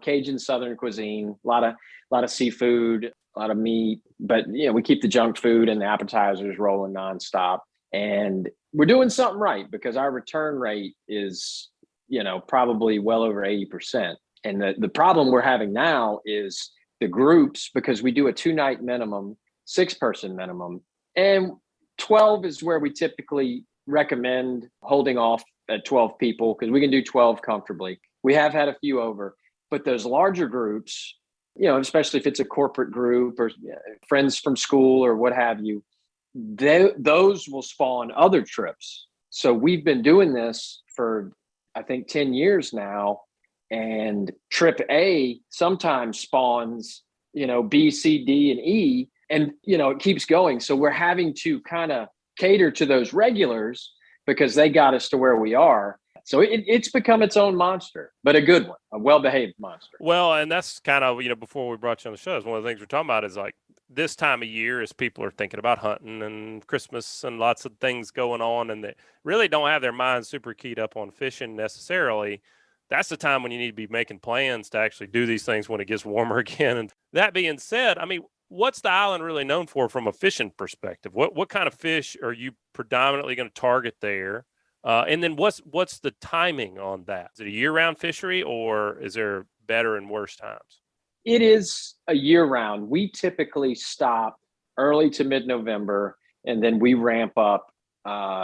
Cajun Southern cuisine, a lot of seafood, a lot of meat, but we keep the junk food and the appetizers rolling nonstop. And we're doing something right because our return rate is, probably well over 80%. And the problem we're having now is the groups, because we do a 2-night minimum, 6-person minimum, and 12 is where we typically recommend holding off at 12 people because we can do 12 comfortably. We have had a few over, but those larger groups, especially if it's a corporate group or friends from school or what have you, those will spawn other trips. So we've been doing this for, I think, 10 years now. And trip A sometimes spawns, B, C, D, and E, and, it keeps going. So we're having to kind of cater to those regulars because they got us to where we are. So it's become its own monster, but a good one, a well-behaved monster. Well, and that's kind of, before we brought you on the show, is one of the things we're talking about is like this time of year, as people are thinking about hunting and Christmas and lots of things going on, and they really don't have their minds super keyed up on fishing necessarily, that's the time when you need to be making plans to actually do these things when it gets warmer again. And that being said, I mean, what's the island really known for from a fishing perspective? What kind of fish are you predominantly going to target there? And then what's the timing on that? Is it a year-round fishery, or is there better and worse times? It is a year-round. We typically stop early to mid-November, and then we ramp up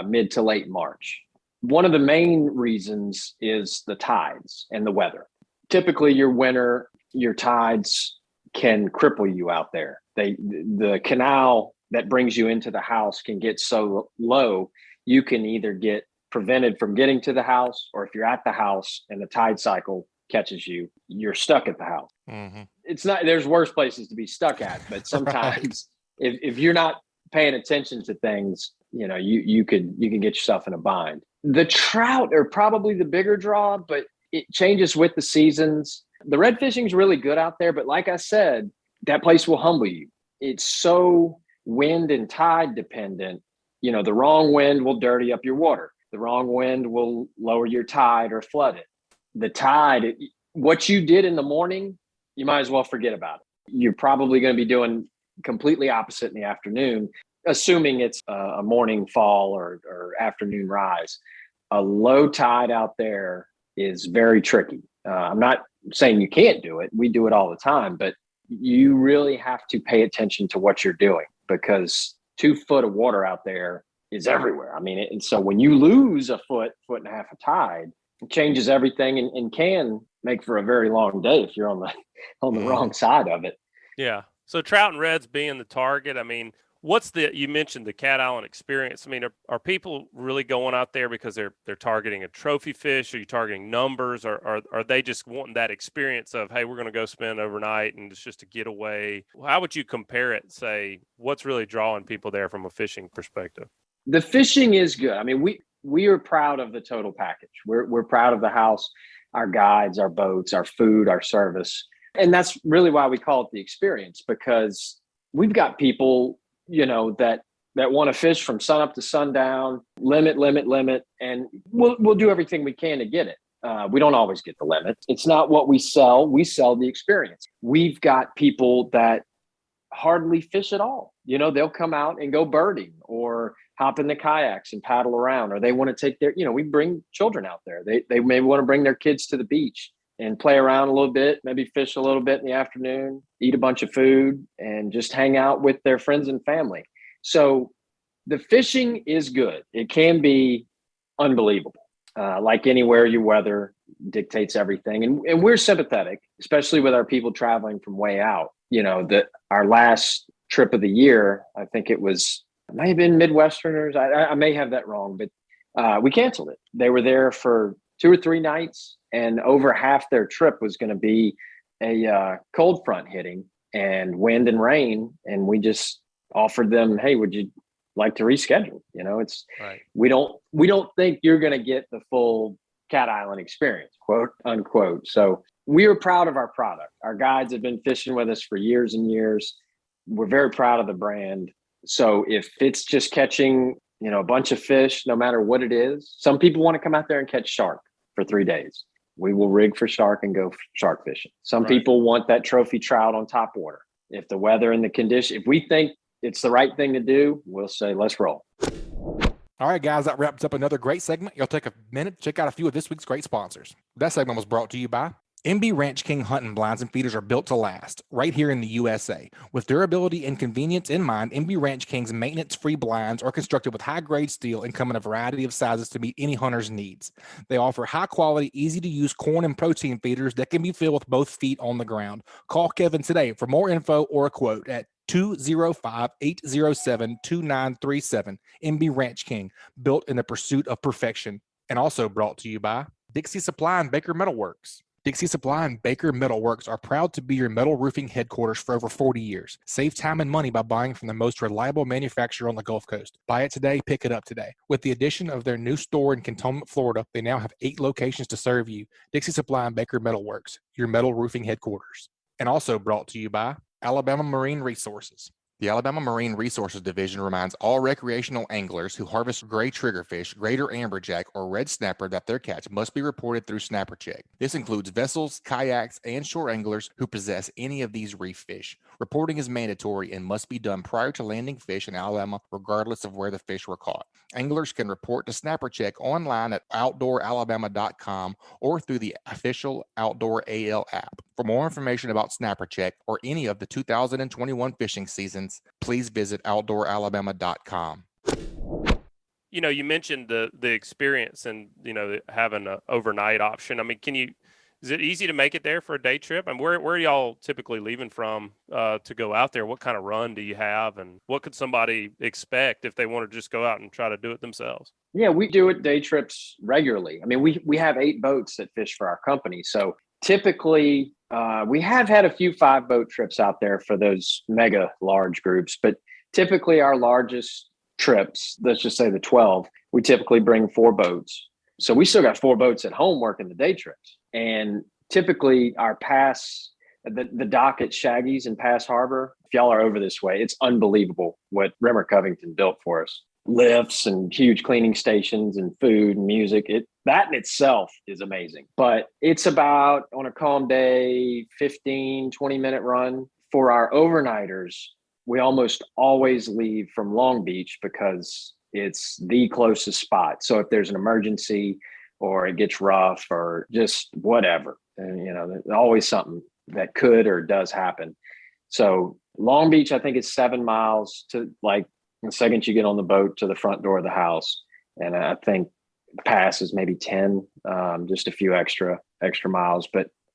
mid to late March. One of the main reasons is the tides and the weather. Typically, your winter, your tides can cripple you out there. The canal that brings you into the house can get so low, you can either get prevented from getting to the house, or if you're at the house and the tide cycle catches you, you're stuck at the house. Mm-hmm. It's not, there's worse places to be stuck at, but sometimes if you're not paying attention to things, you know, you can get yourself in a bind. The trout are probably the bigger draw, but it changes with the seasons. The red fishing is really good out there, but like I said, that place will humble you. It's so wind and tide dependent. You know, the wrong wind will dirty up your water. The wrong wind will lower your tide or flood it. The tide, what you did in the morning, you might as well forget about it. You're probably going to be doing completely opposite in the afternoon, assuming it's a morning fall or afternoon rise. A low tide out there is very tricky. I'm not saying you can't do it. We do it all the time, but you really have to pay attention to what you're doing, because 2 foot of water out there is everywhere. I mean, and so when you lose a foot and a half of tide, it changes everything and can make for a very long day if you're on the wrong side of it. Yeah. So trout and reds being the target, I mean, you mentioned the Cat Island experience. I mean, are people really going out there because they're targeting a trophy fish? Are you targeting numbers? Or are they just wanting that experience of, hey, we're going to go spend overnight and it's just a getaway? How would you compare it? Say, what's really drawing people there from a fishing perspective? The fishing is good. I mean, we are proud of the total package. We're proud of the house, our guides, our boats, our food, our service. And that's really why we call it the experience, because we've got people, you know, that want to fish from sun up to sundown, limit. And we'll do everything we can to get it. We don't always get the limit. It's not what we sell. We sell the experience. We've got people that hardly fish at all. You know, they'll come out and go birding or hop in the kayaks and paddle around, or they want to take we bring children out there. They maybe want to bring their kids to the beach and play around a little bit, maybe fish a little bit in the afternoon, eat a bunch of food, and just hang out with their friends and family. So the fishing is good. It can be unbelievable. Like anywhere, your weather dictates everything. And we're sympathetic, especially with our people traveling from way out. You know, our last trip of the year, I think it may have been Midwesterners. I may have that wrong, but we canceled it. They were there for 2 or 3 nights, and over half their trip was going to be a cold front hitting and wind and rain. And we just offered them, hey, would you like to reschedule? You know, it's right. We don't think you're going to get the full Cat Island experience, quote unquote. So we are proud of our product. Our guides have been fishing with us for years and years. We're very proud of the brand. So if it's just catching, you know, a bunch of fish, no matter what it is, some people want to come out there and catch shark for 3 days. We will rig for shark and go shark fishing. Some people want that trophy trout on top water. If the weather and the condition, if we think it's the right thing to do, we'll say, let's roll. All right, guys, that wraps up another great segment. You'll take a minute to check out a few of this week's great sponsors. That segment was brought to you by MB Ranch King hunting blinds and feeders are built to last right here in the USA. With durability and convenience in mind, MB Ranch King's maintenance-free blinds are constructed with high-grade steel and come in a variety of sizes to meet any hunter's needs. They offer high-quality, easy-to-use corn and protein feeders that can be filled with both feet on the ground. Call Kevin today for more info or a quote at 205-807-2937. MB Ranch King, built in the pursuit of perfection. And also brought to you by Dixie Supply and Baker Metalworks. Dixie Supply and Baker Metalworks are proud to be your metal roofing headquarters for over 40 years. Save time and money by buying from the most reliable manufacturer on the Gulf Coast. Buy it today, pick it up today. With the addition of their new store in Cantonment, Florida, they now have 8 locations to serve you. Dixie Supply and Baker Metalworks, your metal roofing headquarters. And also brought to you by Alabama Marine Resources. The Alabama Marine Resources Division reminds all recreational anglers who harvest gray triggerfish, greater amberjack, or red snapper that their catch must be reported through Snapper Check. This includes vessels, kayaks, and shore anglers who possess any of these reef fish. Reporting is mandatory and must be done prior to landing fish in Alabama, regardless of where the fish were caught. Anglers can report to Snapper Check online at outdooralabama.com or through the official Outdoor AL app. For more information about Snapper Check or any of the 2021 fishing seasons, please visit outdooralabama.com. You mentioned the experience and, having an overnight option. I mean, is it easy to make it there for a day trip? And where are y'all typically leaving from to go out there? What kind of run do you have? And what could somebody expect if they want to just go out and try to do it themselves? Yeah, we do it day trips regularly. I mean, we have 8 boats that fish for our company. So typically, we have had a few 5-boat trips out there for those mega large groups, but typically our largest trips, let's just say the 12, we typically bring 4 boats. So we still got 4 boats at home working the day trips. And typically our the dock at Shaggy's in Pass Harbor, if y'all are over this way, it's unbelievable what Rimmer Covington built for us. Lifts and huge cleaning stations and food and music. That in itself is amazing. But it's about, on a calm day, 15, 20-minute run. For our overnighters, we almost always leave from Long Beach because it's the closest spot. So if there's an emergency or it gets rough or just whatever, and there's always something that could or does happen. So Long Beach, I think it's 7 miles to, like, the second you get on the boat to the front door of the house. And I think Pass is maybe 10, just a few extra miles.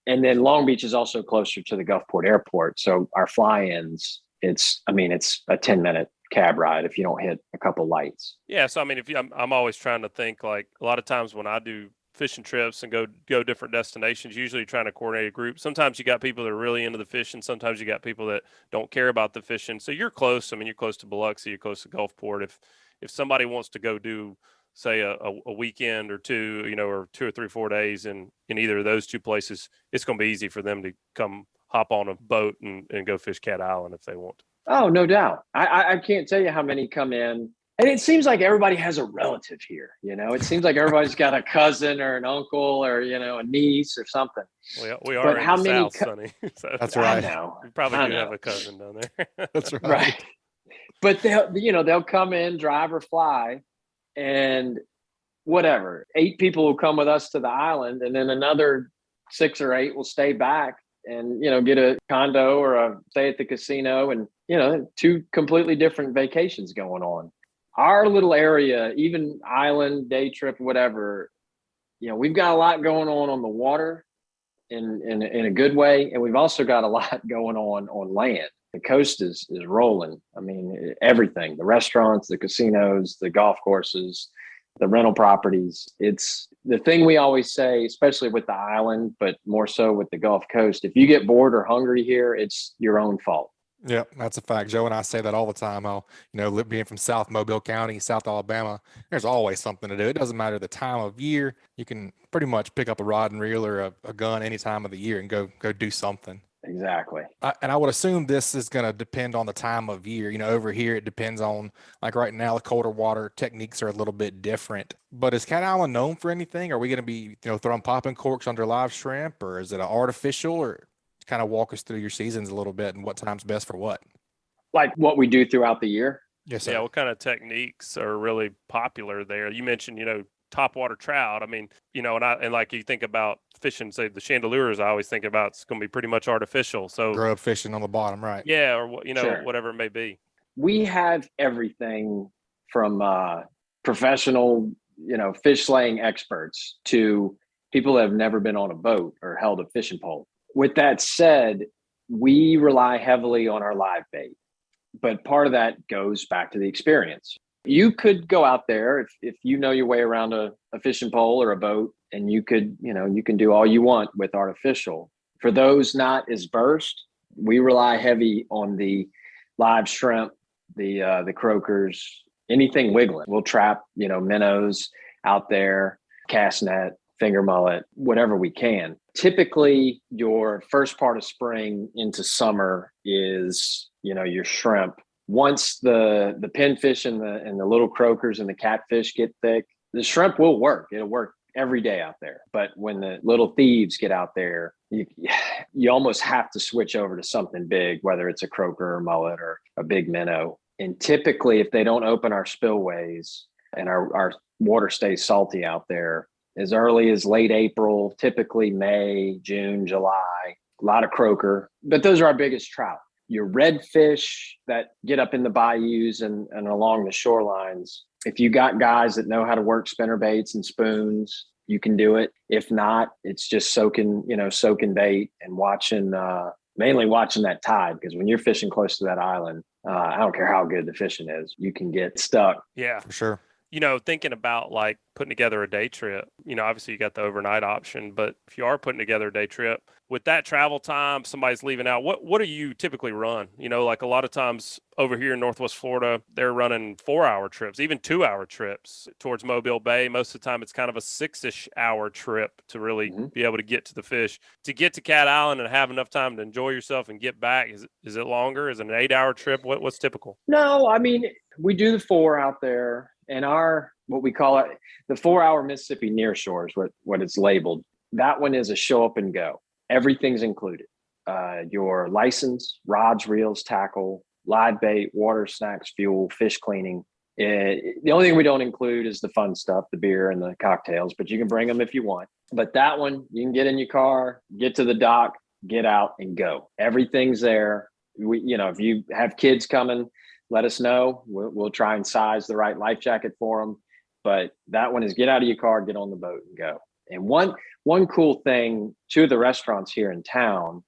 And then Long Beach is also closer to the Gulfport Airport. So our fly-ins, it's a 10-minute cab ride if you don't hit a couple lights. Yeah. So, I mean, I'm always trying to think, like, a lot of times when I do fishing trips and go different destinations, usually trying to coordinate a group. Sometimes you got people that are really into the fishing. Sometimes you got people that don't care about the fishing. So you're close. I mean, you're close to Biloxi, you're close to Gulfport. If somebody wants to go do, say, a weekend or two, or 2 or 3, 4 days in either of those 2 places, it's going to be easy for them to come hop on a boat and go fish Cat Island if they want to. Oh, no doubt. I can't tell you how many come in. And it seems like everybody has a relative here. It seems like everybody's got a cousin or an uncle or, a niece or something. We are but in how the many South, Sonny. So That's right. I know. You probably do have a cousin down there. That's right. Right. But they'll come in, drive or fly, and whatever. 8 people will come with us to the island, and then another 6 or 8 will stay back and, get a condo or stay at the casino, and, 2 completely different vacations going on. Our little area, even island, day trip, whatever, we've got a lot going on the water in a good way. And we've also got a lot going on land. The coast is rolling. I mean, everything, the restaurants, the casinos, the golf courses, the rental properties. It's the thing we always say, especially with the island, but more so with the Gulf Coast. If you get bored or hungry here, it's your own fault. Yeah, that's a fact. Joe and I say that all the time. How, being from South Mobile County, South Alabama, there's always something to do. It doesn't matter the time of year. You can pretty much pick up a rod and reel or a gun any time of the year and go do something. Exactly. And I would assume this is going to depend on the time of year. Over here, it depends on, like right now, the colder water techniques are a little bit different. But is Cat Island known for anything? Are we going to be, throwing popping corks under live shrimp, or is it an artificial, or kind of walk us through your seasons a little bit and what time's best for what? Like what we do throughout the year? Yes, sir. Yeah, what kind of techniques are really popular there? You mentioned, topwater trout. I mean, and like you think about fishing, say the chandelures, I always think about it's going to be pretty much artificial. So grub fishing on the bottom, right? Yeah, or Sure. Whatever it may be. We have everything from professional, fish slaying experts to people that have never been on a boat or held a fishing pole. With that said, we rely heavily on our live bait, but part of that goes back to the experience. You could go out there if you know your way around a fishing pole or a boat, and you could, you can do all you want with artificial. For those not as versed, we rely heavy on the live shrimp, the croakers, anything wiggling. We'll trap, minnows out there, cast net, finger mullet, whatever we can. typically your first part of spring into summer is, your shrimp. Once the pinfish and the little croakers and the catfish get thick, the shrimp will work. It'll work every day out there. But when the little thieves get out there, you almost have to switch over to something big, whether it's a croaker or mullet or a big minnow. And typically, if they don't open our spillways and our water stays salty out there, as early as late April, typically May, June, July, a lot of croaker. But those are our biggest trout. Your redfish that get up in the bayous and along the shorelines, if you got guys that know how to work spinner baits and spoons, you can do it. If not, it's just soaking bait and mainly watching that tide, because when you're fishing close to that island, I don't care how good the fishing is, you can get stuck. Yeah, For sure. Thinking about like putting together a day trip, obviously you got the overnight option, but if you are putting together a day trip with that travel time, somebody's leaving out, what do you typically run? Like a lot of times over here in Northwest Florida, they're running 4-hour trips, even 2-hour trips towards Mobile Bay. Most of the time it's kind of a 6-ish hour trip to really be able to get to the fish. To get to Cat Island and have enough time to enjoy yourself and get back, is it longer? Is it an 8-hour trip? What's typical? No, I mean, we do the 4 out there, and what we call it, the 4-hour Mississippi nearshore is what it's labeled. That one is a show up and go. Everything's included. Your license, rods, reels, tackle, live bait, water, snacks, fuel, fish cleaning. The only thing we don't include is the fun stuff, the beer and the cocktails, but you can bring them if you want. But that one, you can get in your car, get to the dock, get out and go. Everything's there. If you have kids coming, let us know. We'll try and size the right life jacket for them. But that one is get out of your car, get on the boat and go. And one cool thing, 2 of the restaurants here in town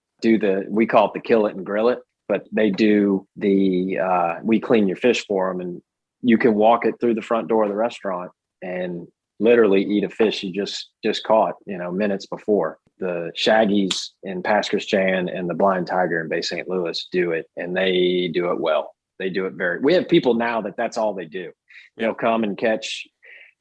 we call it the kill it and grill it, but they do we clean your fish for them, and you can walk it through the front door of the restaurant and literally eat a fish you just caught, minutes before. The Shaggies in Pascagoula and the Blind Tiger in Bay St. Louis do it, and they do it well. They do it we have people now that's all they do. They'll come and catch,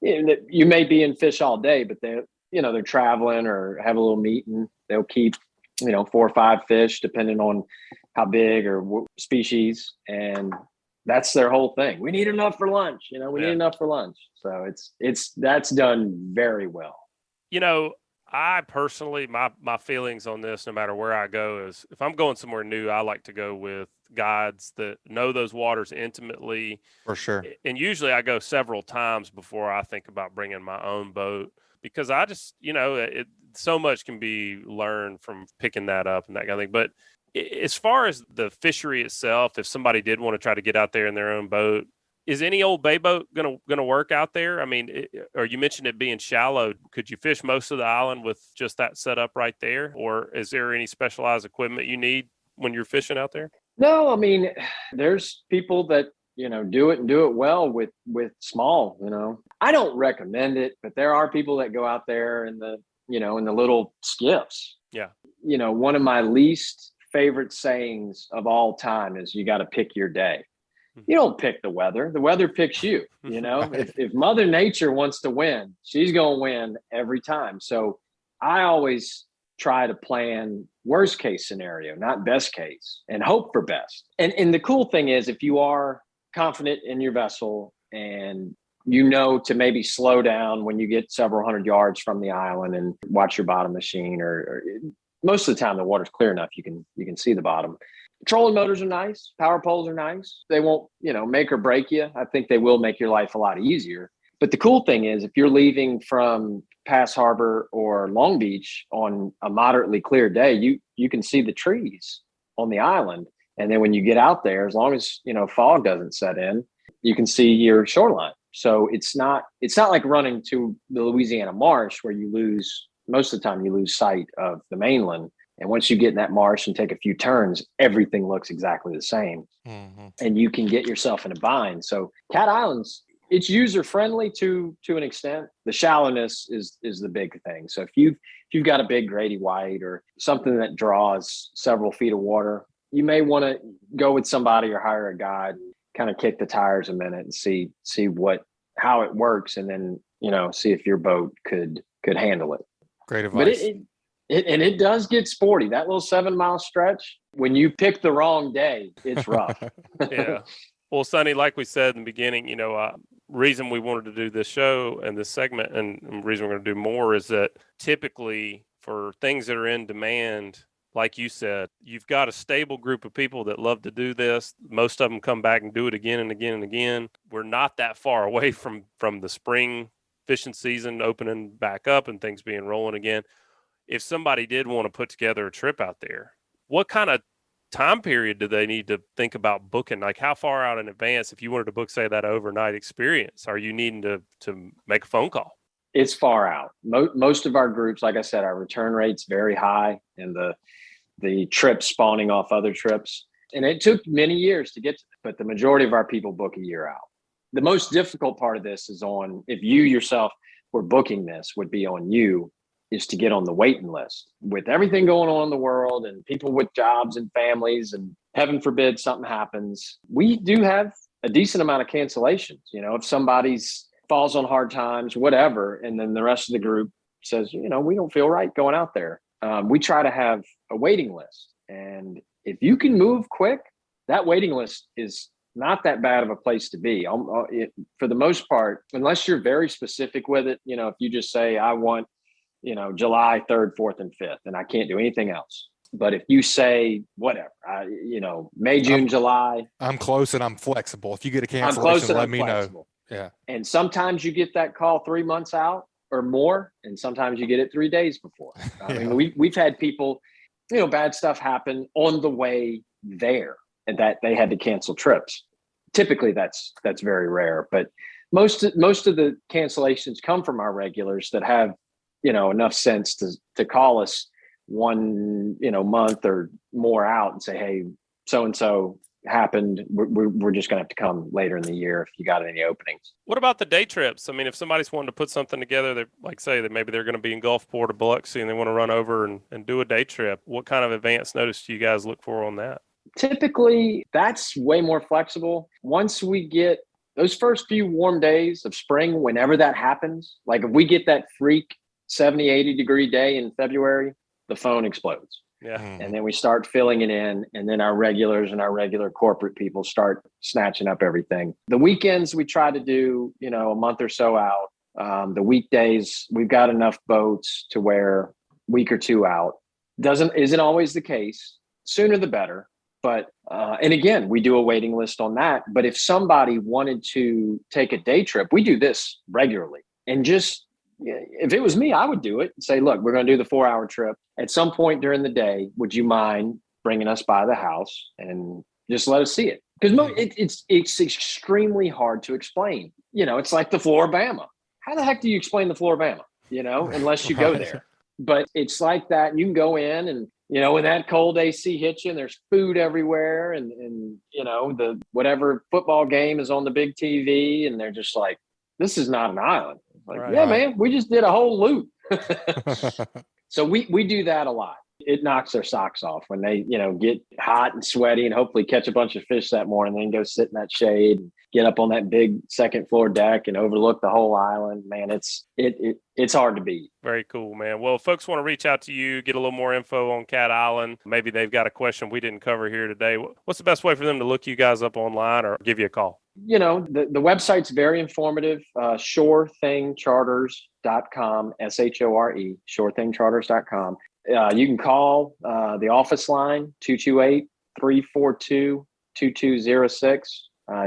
you may be in fish all day, but they're traveling or have a little meeting. They'll keep, 4 or 5 fish, depending on how big or what species. And that's their whole thing. We need enough for lunch. We need enough for lunch. So that's done very well. I personally, my feelings on this, no matter where I go, is if I'm going somewhere new, I like to go with guides that know those waters intimately. For sure. And usually I go several times before I think about bringing my own boat, because I just, so much can be learned from picking that up and that kind of thing. But as far as the fishery itself, if somebody did want to try to get out there in their own boat, is any old bay boat gonna work out there? I mean, or you mentioned it being shallow. Could you fish most of the island with just that setup right there, or is there any specialized equipment you need when you're fishing out there? No, I mean, there's people that do it and do it well with small. I don't recommend it, but there are people that go out there in the little skiffs. Yeah. One of my least favorite sayings of all time is you got to pick your day. You don't pick the weather picks you. Right. If Mother Nature wants to win, she's going to win every time. So I always try to plan worst case scenario, not best case, and hope for best. And the cool thing is, if you are confident in your vessel and to maybe slow down when you get several hundred yards from the island and watch your bottom machine, or most of the time the water's clear enough you can see the bottom. Trolling motors are nice. Power poles are nice. They won't, make or break you. I think they will make your life a lot easier. But the cool thing is, if you're leaving from Pass Harbor or Long Beach on a moderately clear day, you can see the trees on the island. And then when you get out there, as long as, fog doesn't set in, you can see your shoreline. So it's not like running to the Louisiana marsh where most of the time you lose sight of the mainland. And once you get in that marsh and take a few turns, everything looks exactly the same. Mm-hmm. And you can get yourself in a bind. So Cat Island's, it's user friendly to an extent. The shallowness is the big thing. So if you've got a big Grady White or something that draws several feet of water, you may want to go with somebody or hire a guide and kind of kick the tires a minute and see how it works, and then see if your boat could handle it. Great advice. But And it does get sporty. That little 7-mile stretch, when you pick the wrong day, it's rough. Yeah. Well, Sonny, like we said in the beginning, reason we wanted to do this show and this segment, and the reason we're going to do more, is that typically for things that are in demand, like you said, you've got a stable group of people that love to do this. Most of them come back and do it again and again and again. We're not that far away from the spring fishing season opening back up and things being rolling again. If somebody did want to put together a trip out there, what kind of time period do they need to think about booking? Like, how far out in advance, if you wanted to book, say, that overnight experience, are you needing to make a phone call? It's far out. Most of our groups, like I said, our return rate's very high, and the trips spawning off other trips. And it took many years to get to it, but the majority of our people book a year out. The most difficult part of this is if you yourself were booking this, would be on you, is to get on the waiting list. With everything going on in the world and people with jobs and families, and heaven forbid something happens, we do have a decent amount of cancellations. If somebody's falls on hard times, whatever, and then the rest of the group says, we don't feel right going out there. We try to have a waiting list. And if you can move quick, that waiting list is not that bad of a place to be. For the most part, unless you're very specific with it, if you just say, I want, July 3rd, 4th, and 5th, and I can't do anything else. But if you say whatever, May, June, July, I'm close and I'm flexible. If you get a cancellation, let me know. Yeah. And sometimes you get that call 3 months out or more, and sometimes you get it 3 days before. I mean, we've had people, bad stuff happen on the way there, and that they had to cancel trips. Typically, that's very rare, but most of the cancellations come from our regulars that have enough sense to call us one month or more out and say, hey, so and so happened, we're just gonna have to come later in the year if you got any openings. What about the day trips? I mean, if somebody's wanting to put something together, that, like, say that maybe they're going to be in Gulfport or Biloxi and they want to run over and do a day trip, what kind of advance notice do you guys look for on that? Typically, that's way more flexible. Once we get those first few warm days of spring, whenever that happens, like if we get that freak 70, 80 degree day in February, the phone explodes. Yeah. And then we start filling it in, and then our regulars and our regular corporate people start snatching up everything. The weekends we try to do, a month or so out. The weekdays, we've got enough boats to where week or two out. Isn't always the case. Sooner the better. But, and again, we do a waiting list on that. But if somebody wanted to take a day trip, we do this regularly. And just, if it was me, I would do it and say, look, we're going to do the 4-hour trip. At some point during the day, would you mind bringing us by the house and just let us see it? Because it's extremely hard to explain. It's like the Floribama. How the heck do you explain the Floribama? Unless you go there. But it's like that. You can go in and, when that cold AC hits you and there's food everywhere, and the whatever football game is on the big TV, and they're just like, this is not an island. Like, right. Yeah, man, we just did a whole loop. So we do that a lot. It knocks their socks off when they, get hot and sweaty and hopefully catch a bunch of fish that morning, then go sit in that shade and get up on that big second floor deck and overlook the whole island. Man, it's hard to beat. Very cool, man. Well, if folks want to reach out to you, get a little more info on Cat Island, maybe they've got a question we didn't cover here today, what's the best way for them to look you guys up online or give you a call? The website's very informative. ShoreThingCharters.com, SHORE, ShoreThingCharters.com. You can call the office line, 228-342-2206.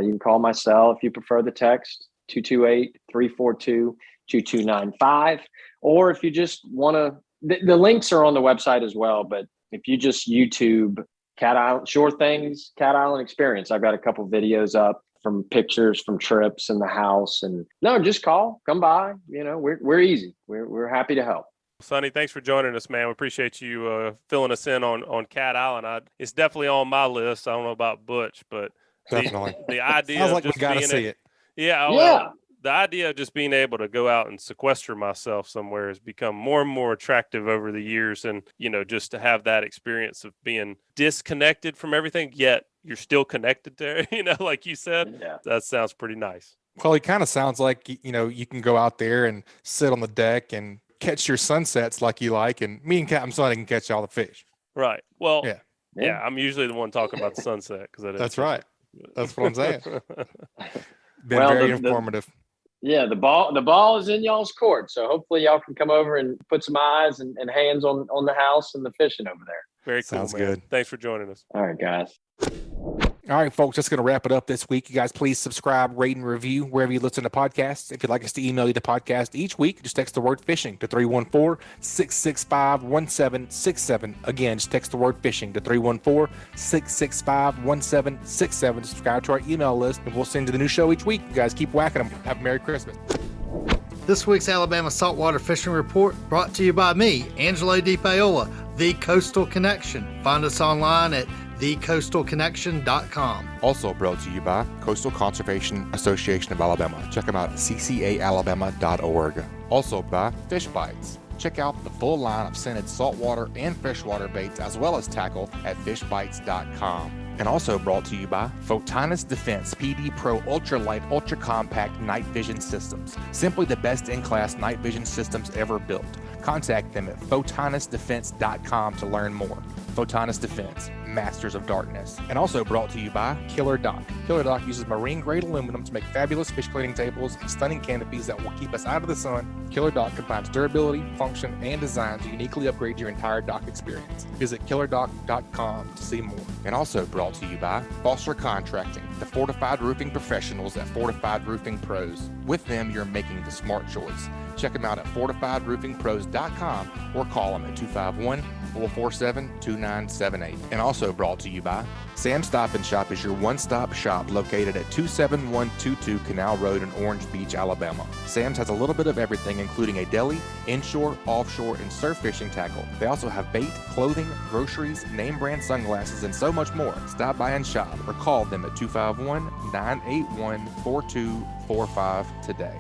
You can call my cell if you prefer the text, 228-342-2295. Or if you just want to, the links are on the website as well. But if you just YouTube Cat Island, Shore Things, Cat Island Experience, I've got a couple videos up from pictures from trips in the house. And no, just call, come by. We're easy. We're happy to help. Sonny, thanks for joining us, man. We appreciate you filling us in on Cat Island. It's definitely on my list. I don't know about Butch, but definitely the idea sounds of like just we gotta being see it. Yeah, well, the idea of just being able to go out and sequester myself somewhere has become more and more attractive over the years, and just to have that experience of being disconnected from everything, yet you're still connected there. Like you said, that sounds pretty nice. Well, it kind of sounds like you can go out there and sit on the deck and catch your sunsets like you like, and me and Captain Sonny can catch all the fish. Right. Well, Yeah. yeah, I'm usually the one talking about the sunset because That's right. That's what I'm saying. Been Well, very the- informative. Yeah, the ball is in y'all's court. So hopefully y'all can come over and put some eyes and hands on the house and the fishing over there. Very cool, Sounds man. good. Thanks for joining us. All right, guys. All right, folks, that's going to wrap it up this week. You guys, please subscribe, rate, and review wherever you listen to podcasts. If you'd like us to email you the podcast each week, just text the word fishing to 314-665-1767. Again, just text the word fishing to 314-665-1767. Subscribe to our email list, and we'll send you the new show each week. You guys keep whacking them. Have a Merry Christmas. This week's Alabama Saltwater Fishing Report brought to you by me, Angelo DePaola, The Coastal Connection. Find us online at thecoastalconnection.com. Also brought to you by Coastal Conservation Association of Alabama. Check them out at ccaalabama.org. Also by Fishbites. Check out the full line of scented saltwater and freshwater baits as well as tackle at fishbites.com. And also brought to you by Photonis Defense PD Pro Ultralight Ultra Compact Night Vision Systems. Simply the best in-class night vision systems ever built. Contact them at photonisdefense.com to learn more. Photonis Defense, Masters of Darkness. And also brought to you by KillerDock. KillerDock uses marine-grade aluminum to make fabulous fish cleaning tables and stunning canopies that will keep us out of the sun. KillerDock combines durability, function, and design to uniquely upgrade your entire dock experience. Visit killerdock.com to see more. And also brought to you by Foster Contracting, the fortified roofing professionals at Fortified Roofing Pros. With them, you're making the smart choice. Check them out at fortifiedroofingpros.com or call them at 251-447-2978. And also brought to you by Sam's Stop and Shop is your one-stop shop located at 27122 Canal Road in Orange Beach, Alabama. Sam's has a little bit of everything, including a deli, inshore, offshore, and surf fishing tackle. They also have bait, clothing, groceries, name brand sunglasses, and so much more. Stop by and shop or call them at 251-981-4245 today.